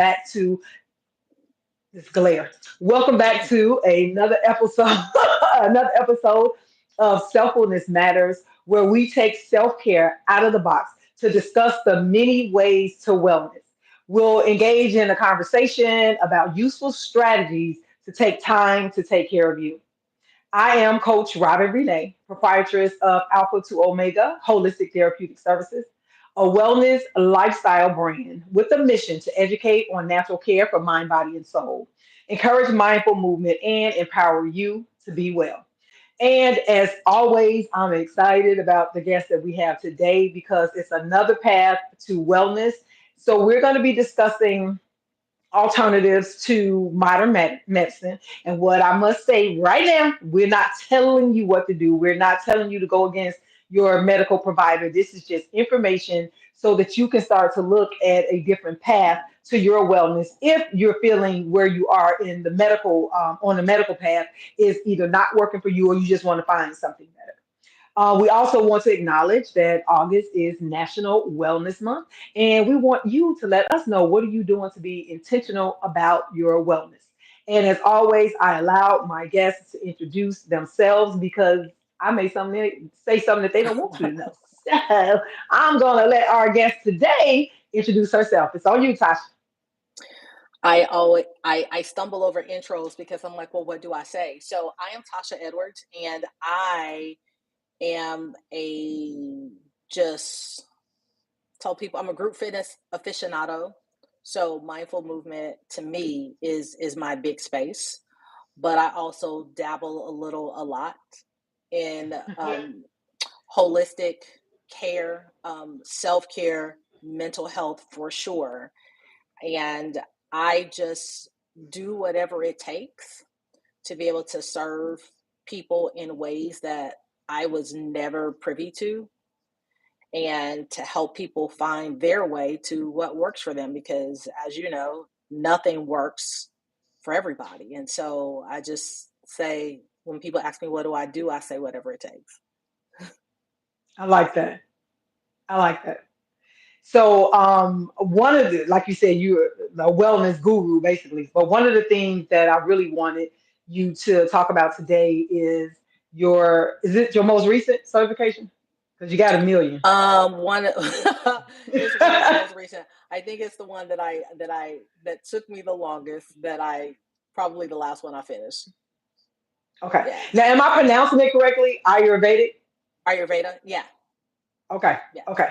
back to this glare. Welcome back to another episode, another episode of Self-FULLness Matters, where we take self-care out of the box to discuss the many ways to wellness. We'll engage in a conversation about useful strategies to take time to take care of you. I am Coach Robin Renee, proprietress of Alpha to Omega Holistic Therapeutic Services, a wellness lifestyle brand with a mission to educate on natural care for mind, body, and soul, encourage mindful movement, and empower you to be well. And as always, I'm excited about the guest that we have today because it's another path to wellness. So, we're going to be discussing alternatives to modern medicine. And what I must say right now, we're not telling you what to do. We're not telling you to go against your medical provider. This is just information so that you can start to look at a different path to your wellness if you're feeling where you are in the medical on the medical path is either not working for you or you just want to find something better. We also want to acknowledge that August is National Wellness Month, and we want you to let us know what are you doing to be intentional about your wellness. And as always, I allow my guests to introduce themselves because I may say something that they don't want you to know. So I'm going to let our guest today introduce herself. It's on you, Tasha. I stumble over intros because I'm like, well, what do I say? So I am Tasha Edwards, and I am a just tell people I'm a group fitness aficionado. So mindful movement to me is my big space, but I also dabble a lot in holistic care, self care, mental health for sure, and I just do whatever it takes to be able to serve people in ways that I was never privy to, and to help people find their way to what works for them, because as you know, nothing works for everybody. And so I just say, when people ask me what do, I say whatever it takes. I like that. I like that. So, one of the, like you said, you're a wellness guru, basically. But one of the things that I really wanted you to talk about today is is it your most recent certification? Because you got a million. One it's one of the most recent. I think it's the one that took me the longest, that I probably the last one I finished. Okay. Yeah. Now, am I pronouncing it correctly? Ayurvedic? Ayurveda. Yeah. Okay. Yeah. Okay.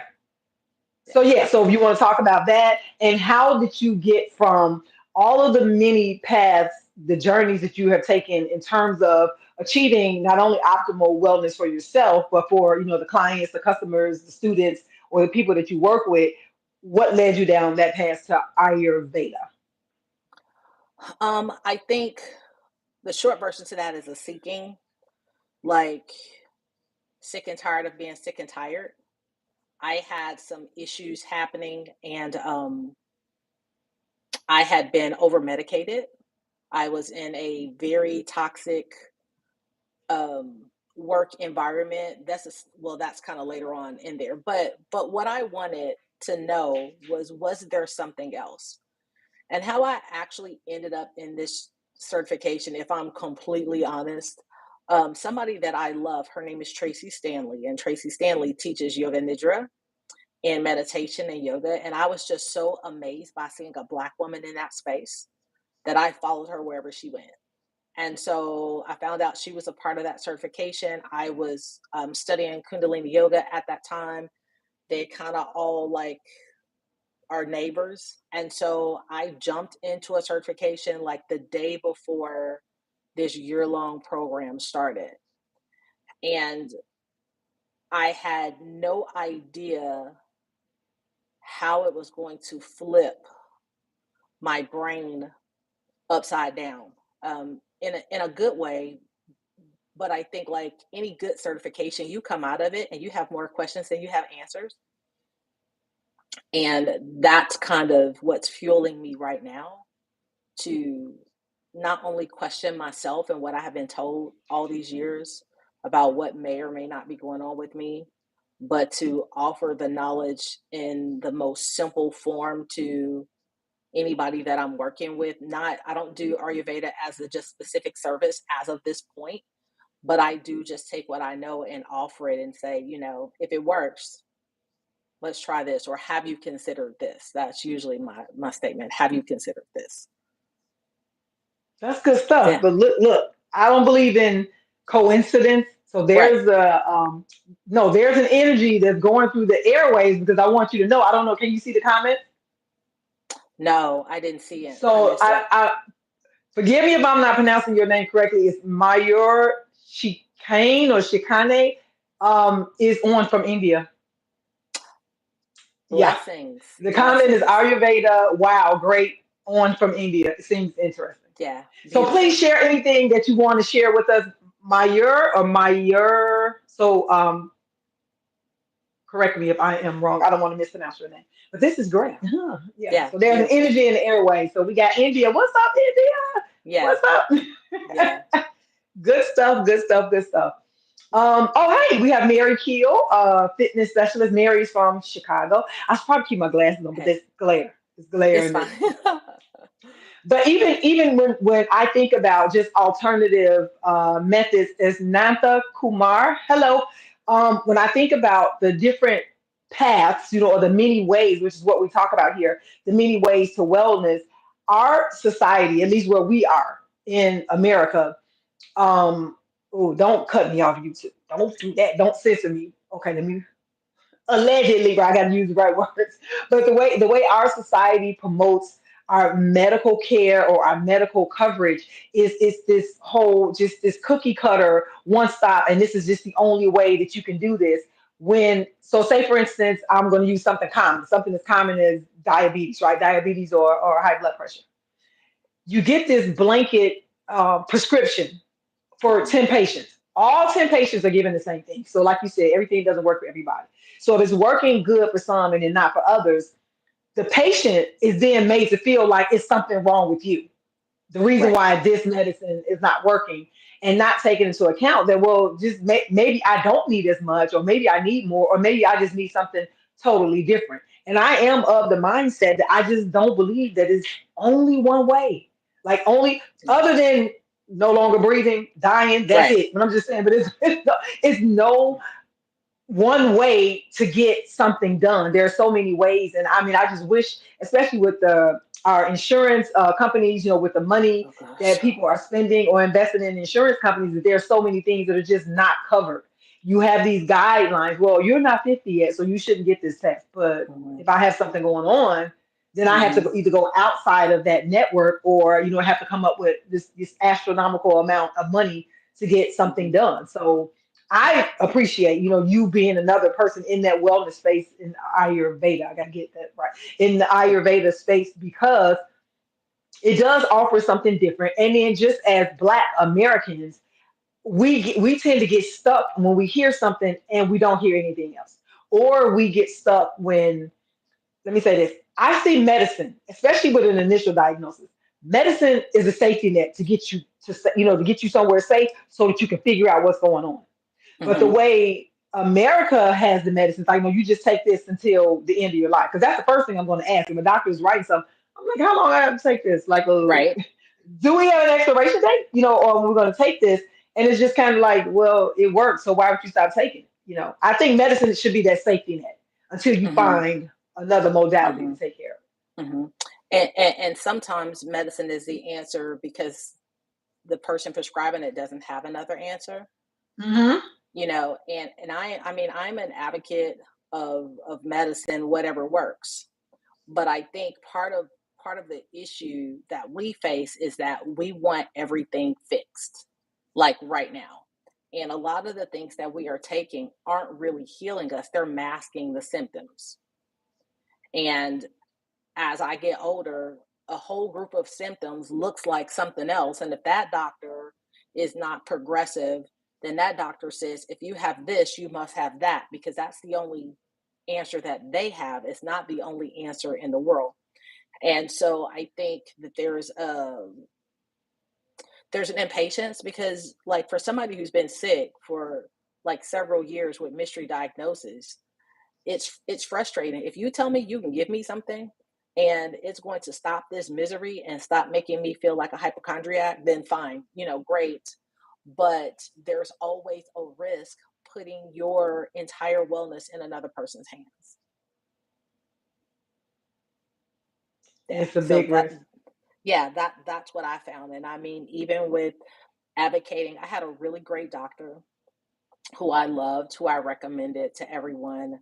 Yeah. So yeah, so if you want to talk about that and how did you get from all of the many paths, the journeys that you have taken in terms of achieving not only optimal wellness for yourself, but for the clients, the customers, the students, or the people that you work with, what led you down that path to Ayurveda? I think the short version to that is a seeking, like sick and tired of being sick and tired. I had some issues happening, and I had been over medicated. I was in a very toxic work environment. That's kind of later on in there. But what I wanted to know was there something else? And how I actually ended up in this certification, if I'm completely honest, somebody that I love, her name is Tracy Stanley, and Tracy Stanley teaches yoga nidra and meditation and yoga. And I was just so amazed by seeing a Black woman in that space that I followed her wherever she went. And so I found out she was a part of that certification. I was studying Kundalini yoga at that time. They kind of all like are neighbors. And so I jumped into a certification like the day before this year-long program started. And I had no idea how it was going to flip my brain upside down, in a good way. But I think, like any good certification, you come out of it and you have more questions than you have answers. And that's kind of what's fueling me right now, to not only question myself and what I have been told all these years about what may or may not be going on with me, but to offer the knowledge in the most simple form to anybody that I'm working with. Not, I don't do Ayurveda as a just specific service as of this point, but I do just take what I know and offer it and say, if it works, let's try this, or have you considered this? That's usually my statement. Have you considered this? That's good stuff. Yeah. But look, I don't believe in coincidence. So Right. there's a no, there's an energy that's going through the airways because I want you to know. I don't know. Can you see the comment? No, I didn't see it. I So missed it. I forgive me if I'm not pronouncing your name correctly. It's Mayor Chicane or Chicane. Is on from India. Yeah. Blessings. The comment is Blessings. Ayurveda. Wow, great. On from India. It seems interesting. Yeah. So please Beautiful. share anything that you want to share with us, Mayor or Mayor. So correct me if I am wrong. I don't want to mispronounce your name. But this is great. Yeah. Huh. Yeah. Yeah. So there's an Beautiful. energy in the airway. So we got India. What's up, India? Yeah. What's Yeah. up? Good stuff, good stuff, good stuff. Oh, hey, we have Mary Keel, fitness specialist. Mary's from Chicago. I should probably keep my glasses on, but Hey, there's glare. There's glare it's in fine. this. But even when I think about just alternative methods, as Nantha Kumar, hello. When I think about the different paths, or the many ways, which is what we talk about here, the many ways to wellness, our society, at least where we are in America, oh, don't cut me off YouTube. Don't do that. Don't censor me. Okay, let me allegedly, but I got to use the right words. But the way our society promotes our medical care or our medical coverage is this whole just this cookie cutter one stop, and this is just the only way that you can do this. When so say for instance, I'm going to use something common. Something as common as diabetes, right? Diabetes or high blood pressure. You get this blanket prescription for Mhm. 10 patients. All 10 patients are given the same thing. So, like you said, everything doesn't work for everybody. So, if it's working good for some and then not for others, the patient is then made to feel like it's something wrong with you, the reason Right. why this medicine is not working, and not taking into account that, well, just maybe I don't need as much, or maybe I need more, or maybe I just need something totally different. And I am of the mindset that I just don't believe that it's only one way, like only Yeah. other than no longer breathing, dying, that's Right. it. But I'm just saying, but it's no one way to get something done. There are so many ways, and I mean, I just wish, especially with the our insurance companies, with the money Oh gosh. that people are spending or investing in insurance companies, that there are so many things that are just not covered. You have these guidelines. Well, you're not 50 yet, so you shouldn't get this test. But Hmm. if I have something going on, then I have to Hmm. either go outside of that network, or have to come up with this astronomical amount of money to get something Hmm. done. So I appreciate, you being another person in that wellness space in Ayurveda. I gotta get that right. In the Ayurveda space, because it does offer something different. And then just as Black Americans, we tend to get stuck when we hear something and we don't hear anything else. Or we get stuck when, let me say this. I see medicine, especially with an initial diagnosis. Medicine is a safety net to get you to get you somewhere safe so that you can figure out what's going on. But the Hmm. way America has the medicines, like, no, you just take this until the end of your life. Because that's the first thing I'm going to ask. If a doctor is writing something, I'm like, how long I have to take this? Like, Right. do we have an expiration date? Or we're going to take this. And it's just kind of like, well, it works. So why would you stop taking it? I think medicine should be that safety net until you Hmm. find another modality to Hmm. take care Hmm. And sometimes medicine is the answer because the person prescribing it doesn't have another answer. of. Mm-hmm. And I mean, I'm an advocate of medicine, whatever works. But I think part of the issue that we face is that we want everything fixed, like right now. And a lot of the things that we are taking aren't really healing us, they're masking the symptoms. And as I get older, a whole group of symptoms looks like something else. And if that doctor is not progressive, then that doctor says, if you have this, you must have that, because that's the only answer that they have. It's not the only answer in the world. And so I think that there's an impatience because, like, for somebody who's been sick for like several years with mystery diagnosis, it's frustrating. If you tell me you can give me something, and it's going to stop this misery and stop making me feel like a hypochondriac, then fine, great. But there's always a risk putting your entire wellness in another person's hands. Yeah. It's a So big that risk. yeah, that's what I found. And I mean, even with advocating, I had a really great doctor who I loved, who I recommended to everyone.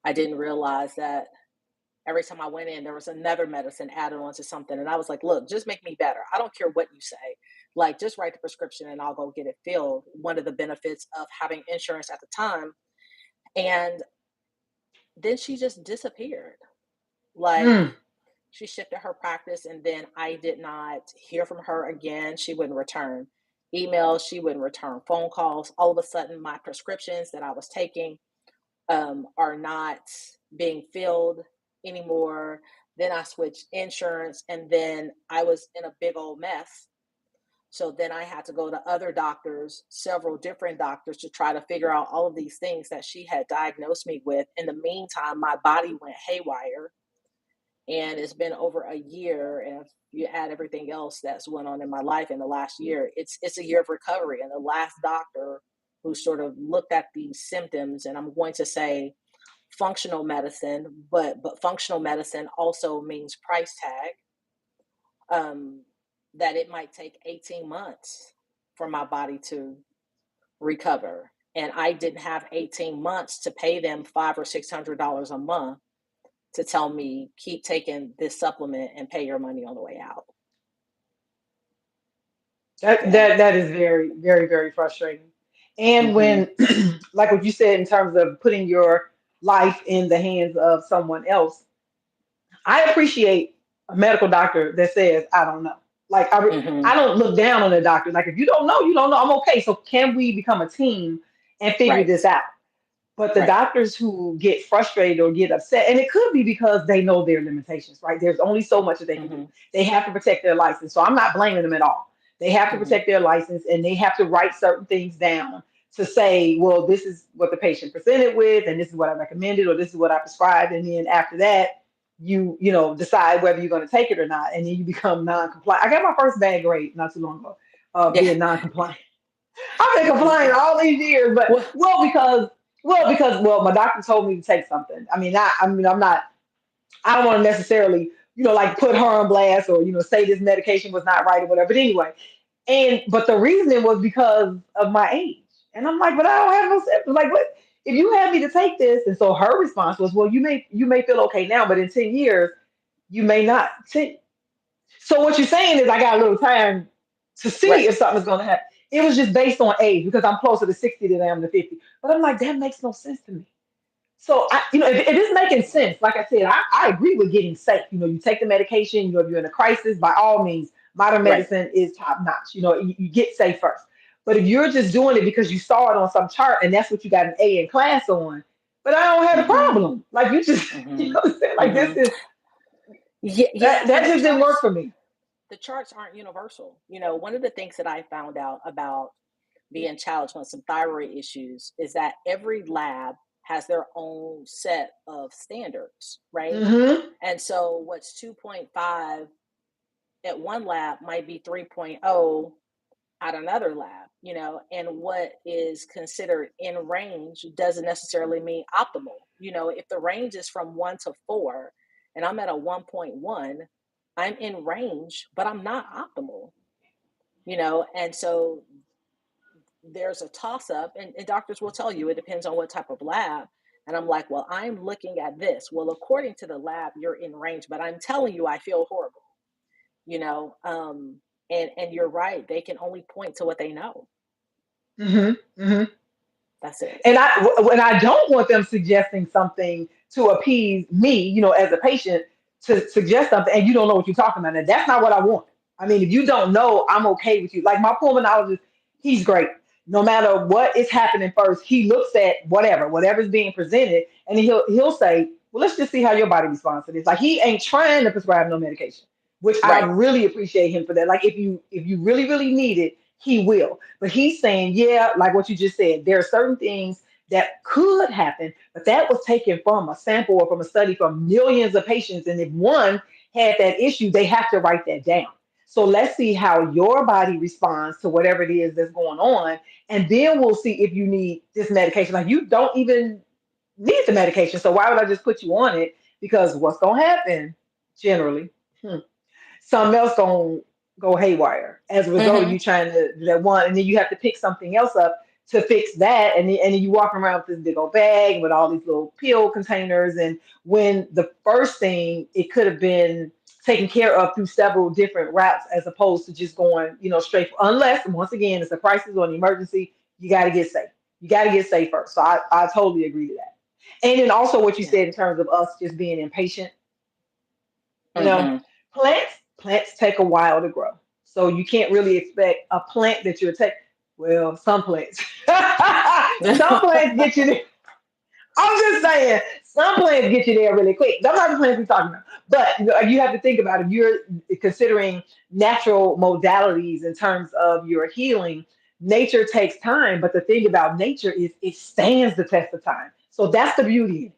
I didn't realize that every time I went in, there was another medicine added on to something. And I was like, look, just make me better. I don't care what you say. Like, just write the prescription and I'll go get it filled. One of the benefits of having insurance at the time. And then she just disappeared. Like, Mm. she shifted her practice, and then I did not hear from her again. She wouldn't return emails, she wouldn't return phone calls. All of a sudden, my prescriptions that I was taking are not being filled anymore. Then I switched insurance, and then I was in a big old mess. So then I had to go to other doctors, several different doctors, to try to figure out all of these things that she had diagnosed me with. In the meantime, my body went haywire, and it's been over a year. And if you add everything else that's went on in my life in the last year, it's a year of recovery. And the last doctor who sort of looked at these symptoms, and I'm going to say functional medicine, but functional medicine also means price tag. Um, that it might take 18 months for my body to recover, and I didn't have 18 months to pay them $500 or $600 a month to tell me keep taking this supplement and pay your money on the way out. That Yeah. that that is very, very, very frustrating. And Mm-hmm. when, like what you said, in terms of putting your life in the hands of someone else, I appreciate a medical doctor that says, I don't know. Like I Mm-hmm. don't look down on a doctor. Like if you don't know, you don't know. I'm okay. So can we become a team and figure Right. this out? But the Right. doctors who get frustrated or get upset, and it could be because they know their limitations, right? There's only so much that they can do. Mm-hmm. They have to protect their license. So I'm not blaming them at all. They have to Mm-hmm. protect their license and they have to write certain things down to say, well, this is what the patient presented with, and this is what I recommended, or this is what I prescribed. And then after that, you decide whether you're going to take it or not. And then you become non-compliant. I got my first bad grade not too long ago, Yeah. being non-compliant. I've been compliant all these years, but Well, well, my doctor told me to take something. I mean, I'm not. I don't want to necessarily, like put her on blast or say this medication was not right or whatever. But anyway, but the reasoning was because of my age, and I'm like, but I don't have no symptoms. Like, what if you had me to take this? And so her response was, well, you may feel okay now, but in 10 years you may not. So what you're saying is I got a little time to see right. if something's going to happen. It was just based on age because I'm closer to 60 than I am to 50. But I'm like, that makes no sense to me. So if it's making sense, like I said, I agree with getting safe. You take the medication. If you're in a crisis, by all means, modern Right. medicine is top notch. You get safe first. But if you're just doing it because you saw it on some chart and that's what you got an A in class on, but I don't have a Mm-hmm. problem. Like you just, Mm-hmm. what I'm saying? Like this Mm-hmm. is Yeah, that yeah, that and just didn't work for me. the charts aren't universal. One of the things that I found out about being challenged with some thyroid issues is that every lab has their own set of standards, right? Hmm. And so what's 2.5 at one lab might be 3.0 at another lab, and what is considered in range doesn't necessarily mean optimal. If the range is from 1 to 4 and I'm at a 1.1, I'm in range, but I'm not optimal, and so there's a toss up, and doctors will tell you it depends on what type of lab. And I'm like, well, I'm looking at this. Well, according to the lab, you're in range, but I'm telling you, I feel horrible, you know? And you're right. They can only point to what they know. Hmm. Hmm. That's it. And when I don't want them suggesting something to appease me, as a patient, to suggest something, and you don't know what you're talking about, and that's not what I want. I mean, if you don't know, I'm okay with you. Like my pulmonologist, he's great. No matter what is happening first, he looks at whatever's being presented, and he'll say, "Well, let's just see how your body responds to this." Like he ain't trying to prescribe no medication, which I Right. really appreciate him for that. Like if you really really need it, he will. But he's saying, yeah, like what you just said, there are certain things that could happen, but that was taken from a sample or from a study from millions of patients. And if one had that issue, they have to write that down. So let's see how your body responds to whatever it is that's going on. And then we'll see if you need this medication. Like you don't even need the medication. So why would I just put you on it? Because what's going to happen generally? Something else gonna go haywire as a result of Mm-hmm. you trying to do that one, and then you have to pick something else up to fix that, and then you walk around with this big old bag with all these little pill containers, and when the first thing it could have been taken care of through several different routes as opposed to just going, straight. Unless once again it's a crisis or an emergency, you got to get safe. You got to get safe first. So I totally agree to that. And then also what you Yeah. said in terms of us just being impatient, you know, Mm-hmm. plants take a while to grow. So you can't really expect a plant that you'll take. Well, some plants. Some plants get you there. I'm just saying, some plants get you there really quick. Those are the plants we're talking about. But you have to think about if you're considering natural modalities in terms of your healing, nature takes time. But the thing about nature is it stands the test of time. So that's the beauty in it.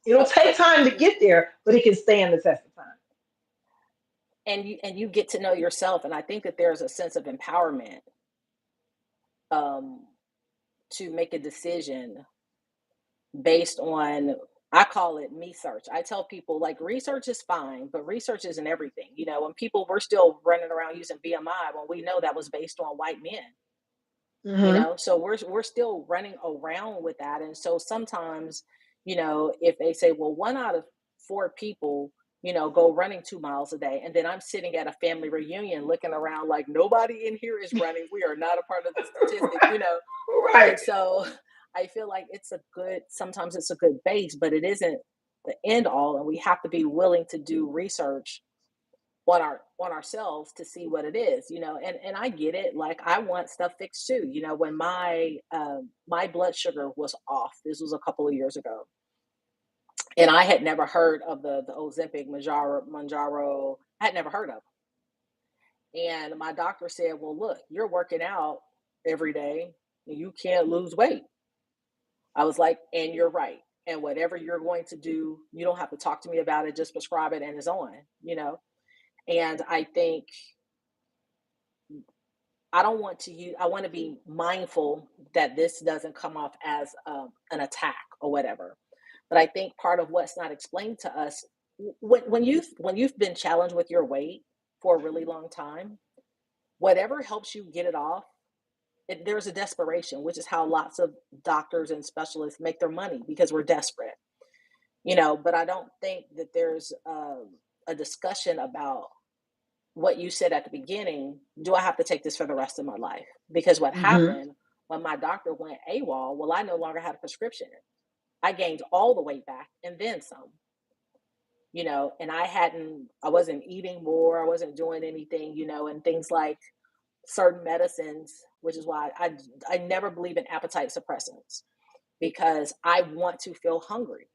It'll take time to get there, but it can stand the test of time. And you get to know yourself, and I think that there's a sense of empowerment um, to make a decision based on, I call it me search. I tell people like research is fine, but research isn't everything. When people were still running around using BMI when we know that was based on white men. Hmm. So we're still running around with that. And so sometimes, if they say, well, 1 out of 4 people go running 2 miles a day, and then I'm sitting at a family reunion looking around like nobody in here is running, we are not a part of the statistic. Right. And so I feel like sometimes it's a good base, but it isn't the end all, and we have to be willing to do research on ourselves to see what it is. And I get it. Like I want stuff fixed too. When my blood sugar was off, this was a couple of years ago, and I had never heard of the Ozempic, Manjaro. I had never heard of it. And my doctor said, well, look, you're working out every day and you can't lose weight. I was like, and you're right. And whatever you're going to do, you don't have to talk to me about it, just prescribe it and it's on. And I think I want to be mindful that this doesn't come off as an attack or whatever. But I think part of what's not explained to us, when you've been challenged with your weight for a really long time, whatever helps you get it off, there's a desperation, which is how lots of doctors and specialists make their money because we're desperate. But I don't think that there's a discussion about what you said at the beginning. Do I have to take this for the rest of my life? Because what Hmm. happened when my doctor went AWOL, well, I no longer had a prescription. I gained all the weight back and then some. And I wasn't eating more, I wasn't doing anything, and things like certain medicines, which is why I never believe in appetite suppressants because I want to feel hungry.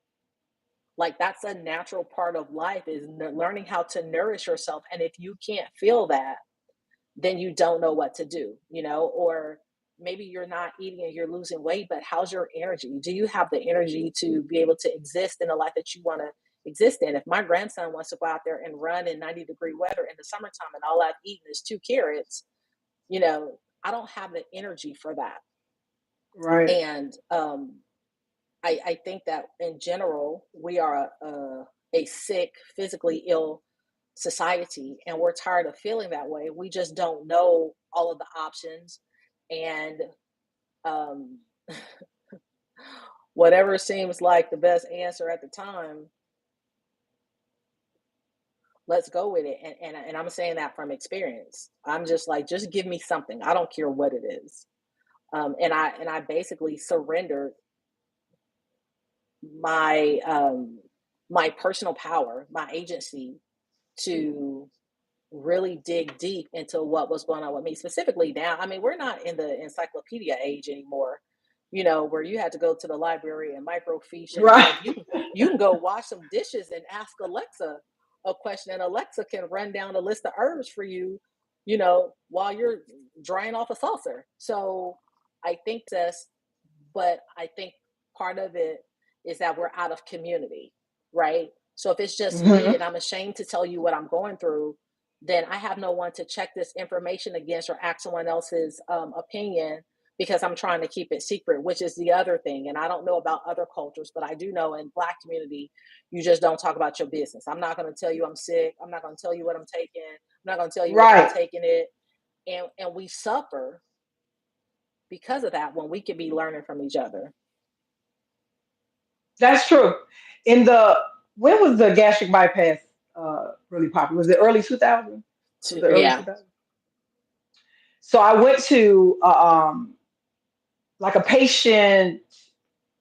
Like that's a natural part of life is learning how to nourish yourself. And if you can't feel that, then you don't know what to do, or maybe you're not eating and you're losing weight, but how's your energy? Do you have the energy to be able to exist in the life that you want to exist in? If my grandson wants to go out there and run in 90-degree weather in the summertime and all I've eaten is 2 carrots, I don't have the energy for that. Right. And I think that in general, we are a sick, physically ill society, and we're tired of feeling that way. We just don't know all of the options. And um, whatever seems like the best answer at the time, let's go with it. And I'm saying that from experience. I'm just like, just give me something. I don't care what it is. And I basically surrendered my my personal power, my agency to really dig deep into what was going on with me specifically. Now, I mean, we're not in the encyclopedia age anymore, where you had to go to the library and microfiche and Right. like you can go wash some dishes and ask Alexa a question, and Alexa can run down a list of herbs for you, while you're drying off a saucer. So I think this, but I think part of it is that we're out of community, right? So if it's just me Hmm. and I'm ashamed to tell you what I'm going through, then I have no one to check this information against or ask someone else's opinion, because I'm trying to keep it secret, which is the other thing. And I don't know about other cultures, but I do know in Black community, you just don't talk about your business. I'm not going to tell you I'm sick. I'm not going to tell you what I'm taking. I'm not going to tell you if I'm Right. taking it. And we suffer because of that when we could be learning from each other. That's true. In the when was the gastric bypass really popular? Was it early 2000? Was it early Yeah, 2000? So I went to like a patient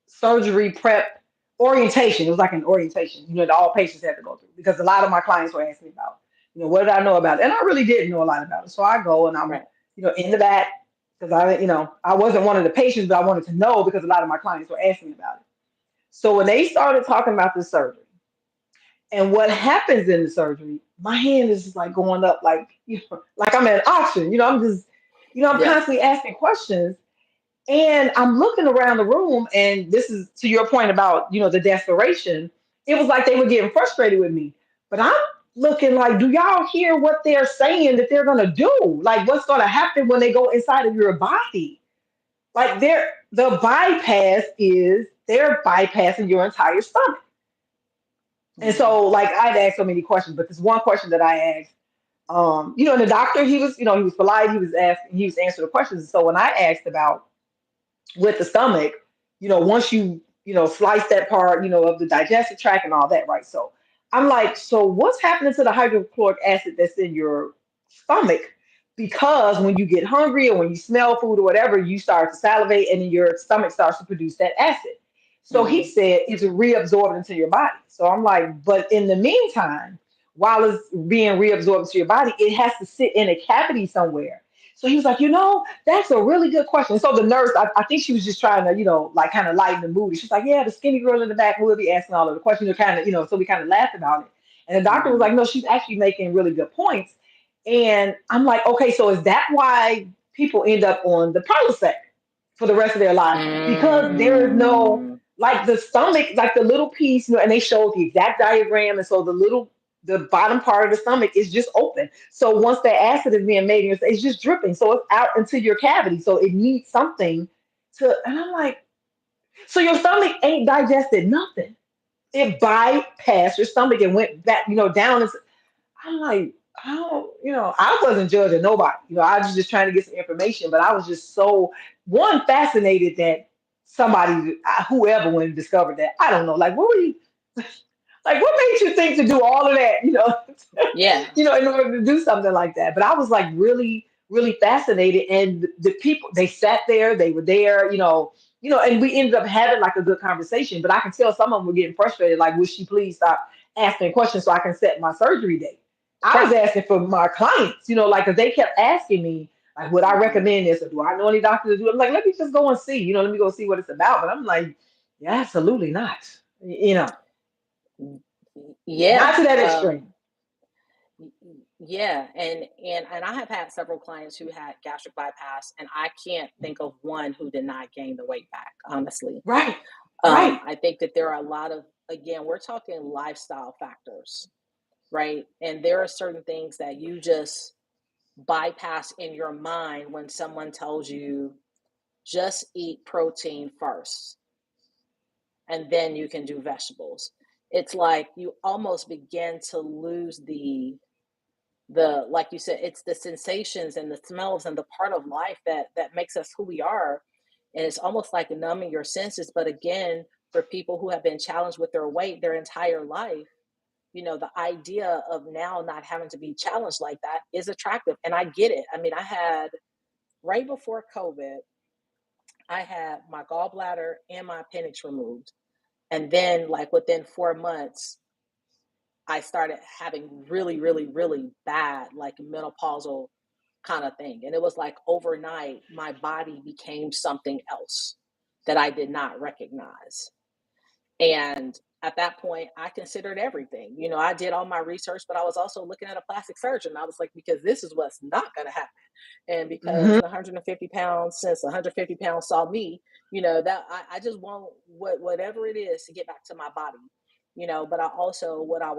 surgery prep orientation. It was like an orientation, that all patients had to go through because a lot of my clients were asking me about, what did I know about it? And I really didn't know a lot about it. So I go and I'm, right. in the back because I wasn't one of the patients, but I wanted to know because a lot of my clients were asking me about it. So when they started talking about the surgery and what happens in the surgery, my hand is just like going up, like, like I'm at an auction. I'm just, I'm Yeah. constantly asking questions and I'm looking around the room, and this is to your point about, the desperation. It was like they were getting frustrated with me. But I'm looking like, do y'all hear what they're saying that they're gonna do? Like what's gonna happen when they go inside of your body? Like the bypass is they're bypassing your entire stomach. And Hmm. so like I'd asked so many questions, but this one question that I asked, and the doctor, he was polite, he was answering the questions. So when I asked about with the stomach, once you slice that part, of the digestive tract and all that, right? So I'm like, so what's happening to the hydrochloric acid that's in your stomach? Because when you get hungry or when you smell food or whatever, you start to salivate and then your stomach starts to produce that acid. So he Hmm. said it's reabsorbed into your body. So I'm like, but in the meantime, while it's being reabsorbed into your body, it has to sit in a cavity somewhere. So he was like, that's a really good question. So the nurse, I think she was just trying to, like kind of lighten the mood. She's like, yeah, the skinny girl in the back will be asking all of the questions. Kind of, so we kind of laughed about it. And the doctor was Hmm. like, no, she's actually making really good points. And I'm like, okay, so is that why people end up on the Prilosec for the rest of their lives? Because there is no, Mm. like the stomach, like the little piece, and they showed the exact diagram. And so the bottom part of the stomach is just open. So once that acid is being made, it's just dripping. So it's out into your cavity. So it needs something and I'm like, so your stomach ain't digested nothing. It bypassed your stomach and went back, down. I'm like, I don't, I wasn't judging nobody. I was just trying to get some information, but I was just so one fascinated that somebody, whoever, when discovered that. I don't know, like, what were you, like, what made you think to do all of that? Yeah. In order to do something like that. But I was like really, really fascinated. And the people, they sat there, they were there, and we ended up having like a good conversation. But I can tell some of them were getting frustrated, like, would she please stop asking questions so I can set my surgery date? I was Right. asking for my clients, like, because they kept asking me, like, would I Hmm. recommend this or do I know any doctors to do it? I'm like, let me just go and see, let me go see what it's about. But I'm like, yeah, absolutely not. Not Yeah. to that extreme. Yeah. And I have had several clients who had gastric bypass, and I can't think of one who did not gain the weight back, honestly. Right, right. I think that there are a lot of, again, we're talking lifestyle factors, right? And there are certain things that you just bypass in your mind when someone tells you just eat protein first and then you can do vegetables. It's like you almost begin to lose the like you said, it's the sensations and the smells and the part of life that makes us who we are. And it's almost like numbing your senses. But again, for people who have been challenged with their weight their entire life, the idea of now not having to be challenged like that is attractive. And I get it. I mean, I had right before COVID, I had my gallbladder and my appendix removed. And then, like within 4 months, I started having really, really, really bad, like menopausal kind of thing. And it was like overnight, my body became something else that I did not recognize. And at that point, I considered everything. I did all my research, but I was also looking at a plastic surgeon. I was like, because this is what's not going to happen. And because Hmm. 150 pounds, since 150 pounds saw me, that I just want whatever it is to get back to my body, but I also, what I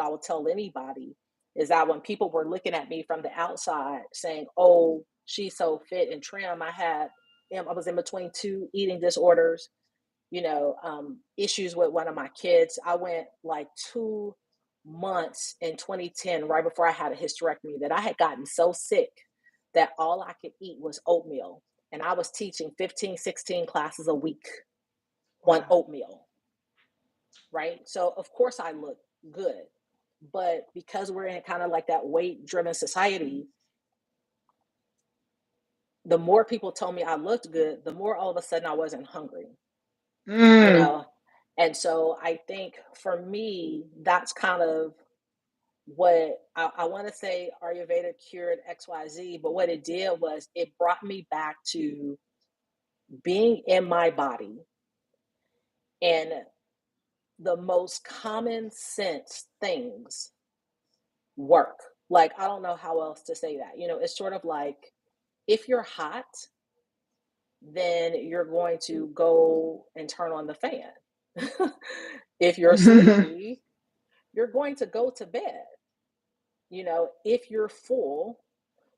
would tell anybody is that when people were looking at me from the outside saying, oh, she's so fit and trim, I was in between two eating disorders, issues with one of my kids. I went like 2 months in 2010, right before I had a hysterectomy, that I had gotten so sick that all I could eat was oatmeal. And I was teaching 15, 16 classes a week on Wow. oatmeal, right? So, of course, I look good. But because we're in kind of like that weight driven society, the more people told me I looked good, the more all of a sudden I wasn't hungry, you Mm. know? And so I think for me, that's kind of what I want to say Ayurveda cured XYZ, but what it did was it brought me back to being in my body and the most common sense things work. Like, I don't know how else to say that. It's sort of like if you're hot, then you're going to go and turn on the fan. If you're sleepy, you're going to go to bed. If you're full,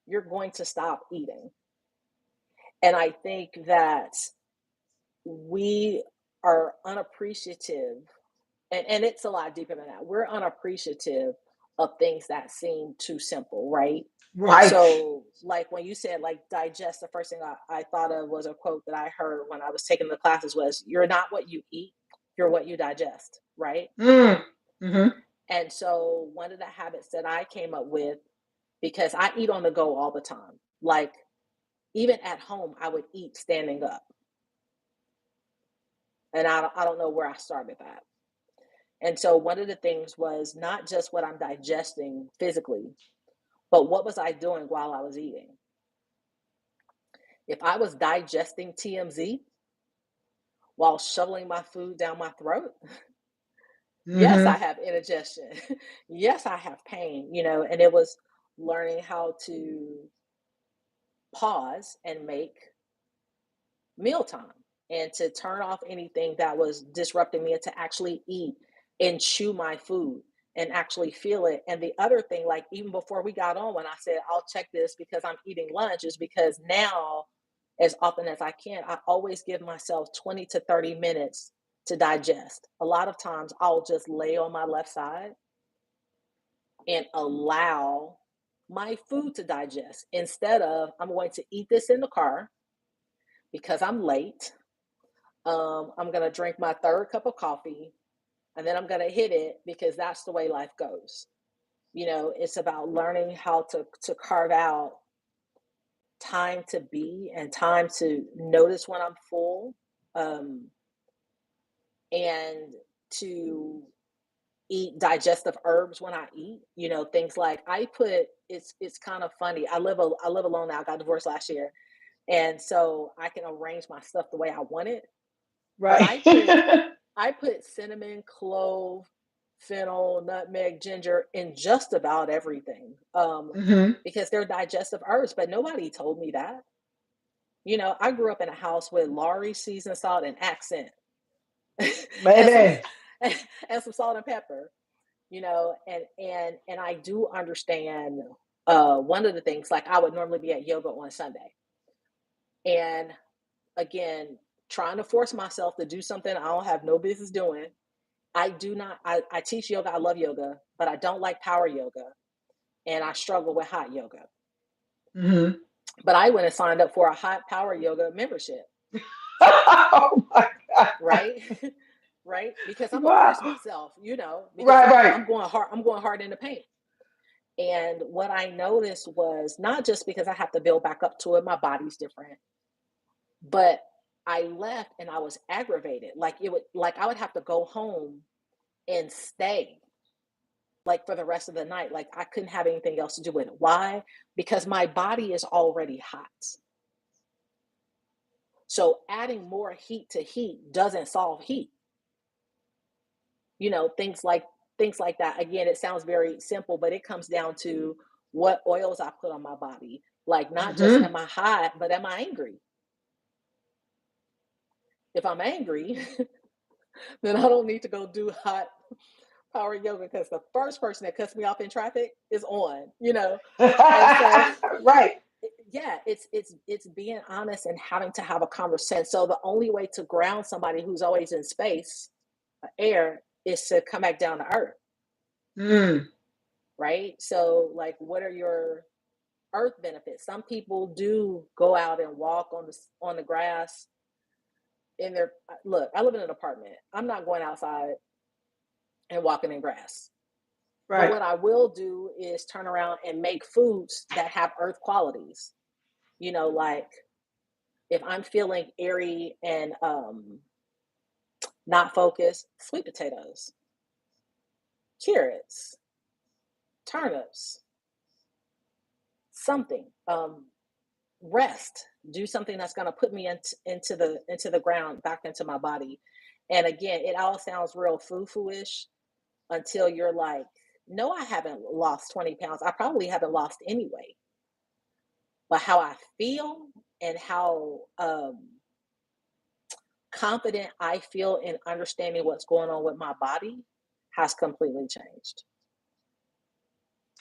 you're going to stop eating. And I think that we are unappreciative, and it's a lot deeper than that. We're unappreciative of things that seem too simple, right? Right. So, like when you said like digest, the first thing I thought of was a quote that I heard when I was taking the classes was, "You're not what you eat, you're what you digest," right? Mm. Hmm. And so one of the habits that I came up with, because I eat on the go all the time, like even at home, I would eat standing up, and I don't know where I started that. And so one of the things was not just what I'm digesting physically, but what was I doing while I was eating? If I was digesting TMZ while shoveling my food down my throat, yes, I Hmm. have indigestion. Yes, I have pain, and it was learning how to pause and make mealtime and to turn off anything that was disrupting me and to actually eat and chew my food and actually feel it. And the other thing, like even before we got on, when I said I'll check this because I'm eating lunch, is because now, as often as I can, I always give myself 20 to 30 minutes to digest. A lot of times I'll just lay on my left side and allow my food to digest instead of I'm going to eat this in the car because I'm late. I'm going to drink my third cup of coffee and then I'm going to hit it because that's the way life goes. It's about learning how to carve out time to be and time to notice when I'm full, um, and to eat digestive herbs when I eat. Things like it's kind of funny. I live alone now. I got divorced last year, and so I can arrange my stuff the way I want it. But Right. I put cinnamon, clove, fennel, nutmeg, ginger in just about everything, Hmm. because they're digestive herbs. But nobody told me that. I grew up in a house with Lawry seasoned salt and accent, and some Baby. and some salt and pepper. And I do understand. One of the things, like I would normally be at yoga on Sunday, and again, trying to force myself to do something I don't have no business doing. I do not, I teach yoga. I love yoga, but I don't like power yoga. And I struggle with hot yoga. Hmm. But I went and signed up for a hot power yoga membership, Oh my God. right? Right? Because I'm gonna press Wow. myself, because Right, I'm right. I'm going hard, I'm going hard in the paint. And what I noticed was not just because I have to build back up to it, my body's different, but I left and I was aggravated. Like I would have to go home and stay like for the rest of the night. Like I couldn't have anything else to do with it. Why? Because my body is already hot. So adding more heat to heat doesn't solve heat. You know, things like that. Again, it sounds very simple, but it comes down to what oils I put on my body. Like, not just Hmm. am I hot, but am I angry? If I'm angry, then I don't need to go do hot power yoga because the first person that cuts me off in traffic is on, And so Right. yeah, it's being honest and having to have a conversation. So the only way to ground somebody who's always in space, air, is to come back down to earth, Mm. right? So like, what are your earth benefits? Some people do go out and walk on the grass in their look. I live in an apartment. I'm not going outside and walking in grass. But Right. what I will do is turn around and make foods that have earth qualities. Like, if I'm feeling airy and not focused, sweet potatoes, carrots, turnips, something. Rest. Do something that's going to put me into the ground, back into my body. And again, it all sounds real foo-foo-ish until you're like, no, I haven't lost 20 pounds. I probably haven't lost anyway. But how I feel and how confident I feel in understanding what's going on with my body has completely changed.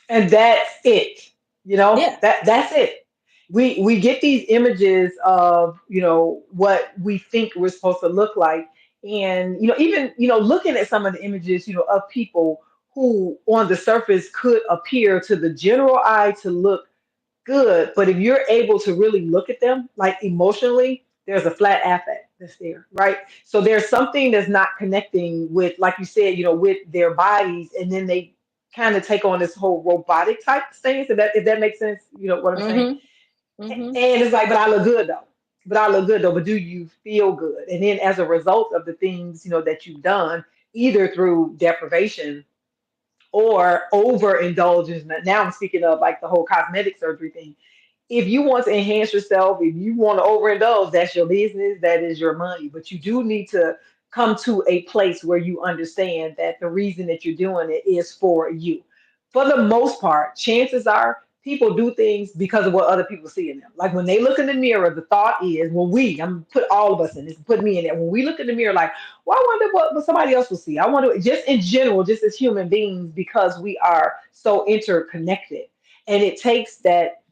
And that's it. Yeah. That's it. We get these images of what we think we're supposed to look like, and even looking at some of the images of people who on the surface could appear to the general eye to look good, but if you're able to really look at them like emotionally, there's a flat affect that's there, right? So there's something that's not connecting with, like you said, with their bodies, and then they kind of take on this whole robotic type stance. If that makes sense, you know what I'm saying? Mm-hmm. Mm-hmm. And it's like, but I look good though. But I look good though. But do you feel good? And then as a result of the things that you've done, either through deprivation or overindulgence. Now I'm speaking of like the whole cosmetic surgery thing. If you want to enhance yourself, if you want to overindulge, that's your business, that is your money. But you do need to come to a place where you understand that the reason that you're doing it is for you. For the most part, chances are people do things because of what other people see in them. Like when they look in the mirror, the thought is, when I'm gonna put all of us in this, put me in it. When we look in the mirror, like, well, I wonder what somebody else will see. I wonder, just in general, just as human beings, because we are so interconnected. And it takes that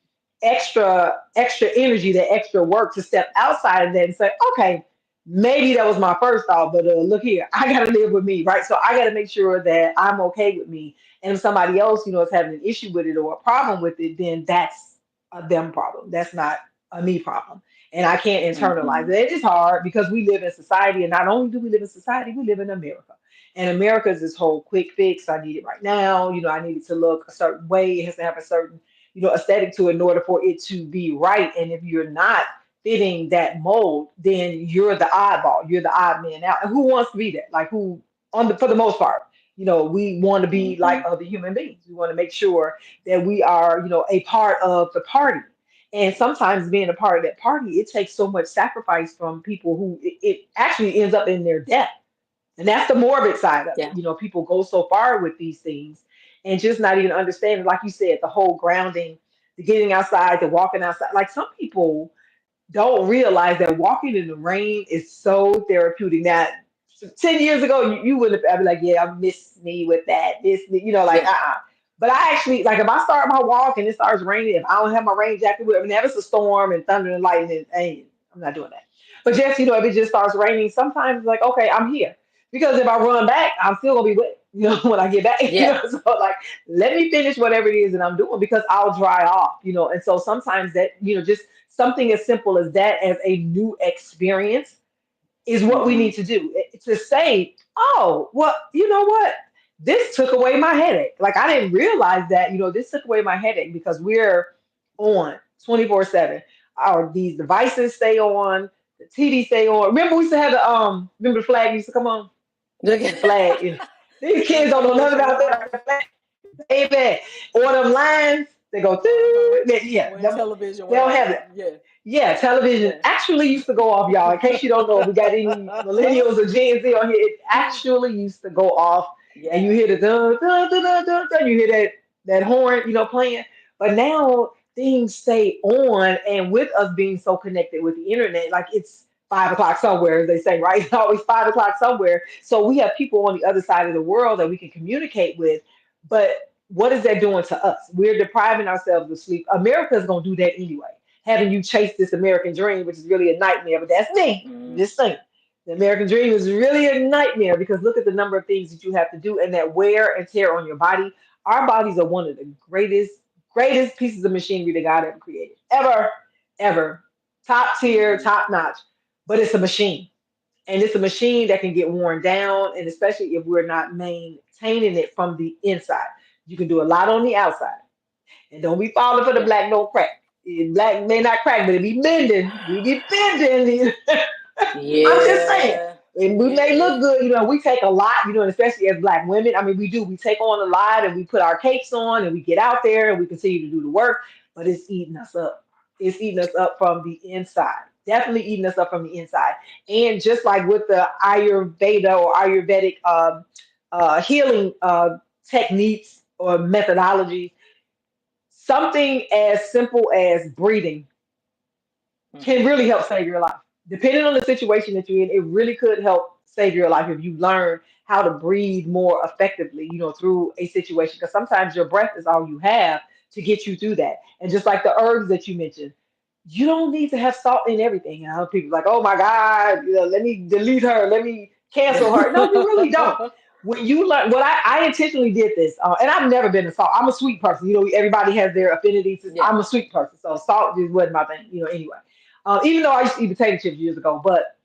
extra energy, that extra work to step outside of that and say, okay, maybe that was my first thought, but look here, I got to live with me, right? So I got to make sure that I'm okay with me. And if somebody else, is having an issue with it or a problem with it, then that's a them problem. That's not a me problem. And I can't internalize Mm-hmm. it. It is hard because we live in society, and not only do we live in society, we live in America. And America is this whole quick fix. I need it right now. I need it to look a certain way. It has to have a certain aesthetic to it in order for it to be right. And if you're not fitting that mold, then you're the oddball. You're the odd man out. And who wants to be that? Like who for the most part, we want to be like Mm-hmm. other human beings. We want to make sure that we are, a part of the party. And sometimes being a part of that party, it takes so much sacrifice from people who it actually ends up in their death. And that's the morbid side of it. Yeah. People go so far with these things and just not even understanding, like you said, the whole grounding, the getting outside, the walking outside. Like some people don't realize that walking in the rain is so therapeutic. Now, 10 years ago, you wouldn't have I'd be like, yeah, I miss me with that. This, like, Yeah. But I actually, like, if I start my walk and it starts raining, if I don't have my rain jacket with me, if it's a storm and thunder and lightning, hey, I'm not doing that. But just, if it just starts raining, sometimes it's like, okay, I'm here. Because if I run back, I'm still gonna be wet, when I get back. Yeah. So like let me finish whatever it is that I'm doing because I'll dry off. And so sometimes that, just something as simple as that as a new experience is what we Mm-hmm. need to do to say, oh, well, you know what? This took away my headache. Like I didn't realize that, this took away my headache because we're on 24/7. Our these devices stay on, the TV stay on. Remember we used to have remember the flag used to come on? The flag. These When kids don't know nothing television about went that. off. Like the flag, baby. Or them lines, they go, Uh-huh. yeah, When television they went don't off. have it. Yeah. Yeah, television Yeah. actually used to go off, y'all. In case you don't know, if we got any millennials or Gen Z on here, it actually used to go off, and you Yeah. hear the dun, dun, dun, dun, dun, dun, you hear that horn, playing. But now things stay on, and with us being so connected with the internet, like it's 5 o'clock somewhere, as they say, right? It's always 5 o'clock somewhere. So we have people on the other side of the world that we can communicate with. But what is that doing to us? We're depriving ourselves of sleep. America's gonna do that anyway. Having you chase this American dream, which is really a nightmare, but that's me. Mm, Just saying. The American dream is really a nightmare because look at the number of things that you have to do and that wear and tear on your body. Our bodies are one of the greatest pieces of machinery that God ever created. Ever, ever. Top tier, mhm. top notch. But it's a machine. And it's a machine that can get worn down, and especially if we're not maintaining it from the inside. You can do a lot on the outside. And don't be falling for the Yeah. black don't crack. Black may not crack, but it be bending. We be bending. I'm just saying. Yeah. And we may look good, we take a lot, and especially as black women. I mean, we do. We take on a lot and we put our capes on and we get out there and we continue to do the work, but it's eating us up. It's eating us up from the inside. Definitely eating us up from the inside. And just like with the Ayurveda or Ayurvedic healing techniques or methodologies, something as simple as breathing can Mhm. really help save your life. Depending on the situation that you're in, it really could help save your life if you learn how to breathe more effectively, through a situation. Because sometimes your breath is all you have to get you through that. And just like the herbs that you mentioned, you don't need to have salt in everything. People like, oh my God, let me delete her, let me cancel her. No, you really don't. When you learn, what I intentionally did this, and I've never been a salt. I'm a sweet person. Everybody has their affinities. Yeah. I'm a sweet person, so salt just wasn't my thing. Anyway, even though I used to eat potato chips years ago, but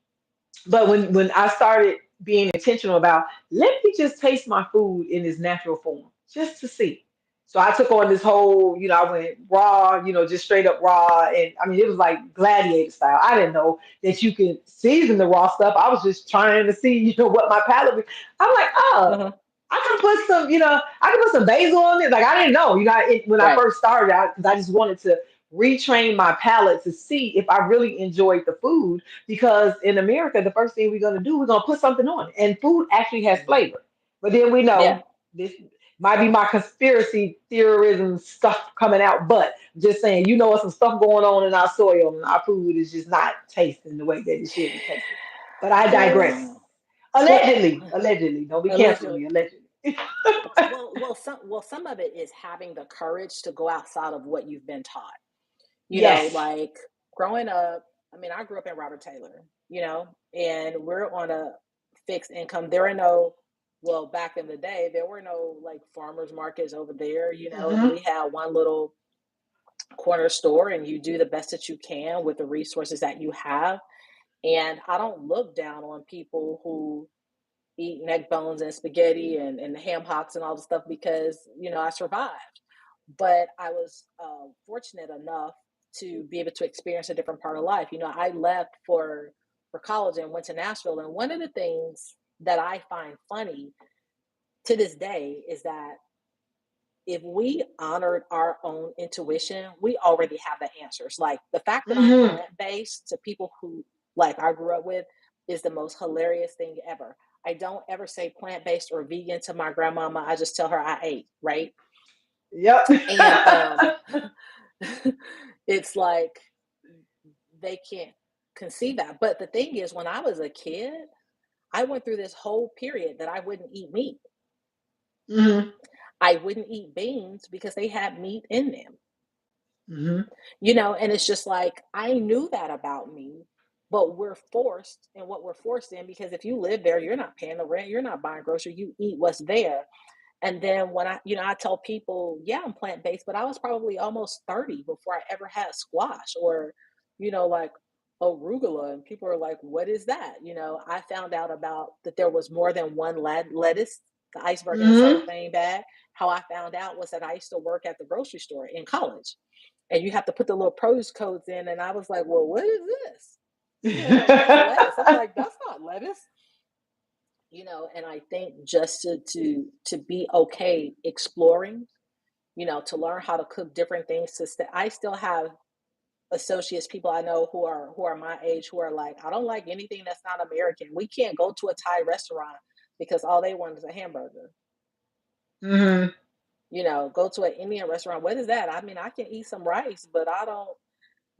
when I started being intentional about let me just taste my food in its natural form, just to see. So I took on this whole, I went raw, just straight up raw, and I mean it was like gladiator style. I didn't know that you could season the raw stuff. I was just trying to see, what my palate was. I'm like, oh, Uh-huh. I can put some, I can put some basil on it. Like I didn't know, when I Right. first started out, because I just wanted to retrain my palate to see if I really enjoyed the food, because in America, the first thing we're going to do, we're going to put something on it. And food actually has Mhm. flavor. But then we Yeah. know this might be my conspiracy theorism stuff coming out. But I'm just saying, what's some stuff going on in our soil and our food is just not tasting the way that it should be tasting. But I digress. Well, Allegedly, allegedly. Don't be canceling allegedly. me, allegedly. Some of it is having the courage to go outside of what you've been taught. Yes. Like growing up, I mean, I grew up in Robert Taylor, and we're on a fixed income. There are no, well, back in the day, there were no like farmers markets over there, and Hmm. we had one little corner store, and you do the best that you can with the resources that you have. And I don't look down on people who eat neck bones and spaghetti and ham hocks and all the stuff because I survived. But I was fortunate enough to be able to experience a different part of life. I left for college and went to Nashville, and one of the things that I find funny to this day is that if we honored our own intuition, we already have the answers. Like the fact that I'm Hmm. plant based to people who like I grew up with is the most hilarious thing ever. I don't ever say plant based or vegan to my grandmama. I just tell her I ate, right? Yep. And it's like they can't conceive that. But the thing is, when I was a kid, I went through this whole period that I wouldn't eat meat. Hmm. I wouldn't eat beans because they had meat in them. Hmm. And it's just like I knew that about me, but we're forced and what we're forced in because if you live there, you're not paying the rent, you're not buying groceries, you eat what's there. And then when I tell people, yeah, I'm plant based, but I was probably almost 30 before I ever had squash or, like arugula. And people are like, what is that? I found out about that there was more than one lettuce, the iceberg in the Hmm. cellophane bag. How I found out was that I used to work at the grocery store in college and you have to put the little produce codes in. And I was like, well, what is this? They're like, that's lettuce. I'm like, that's not lettuce. And I think just to be okay exploring, to learn how to cook different things. I still have associates, people I know who are my age, who are like, I don't like anything that's not American. We can't go to a Thai restaurant because all they want is a hamburger. Hmm. go to an Indian restaurant. What is that? I mean, I can eat some rice, but I don't,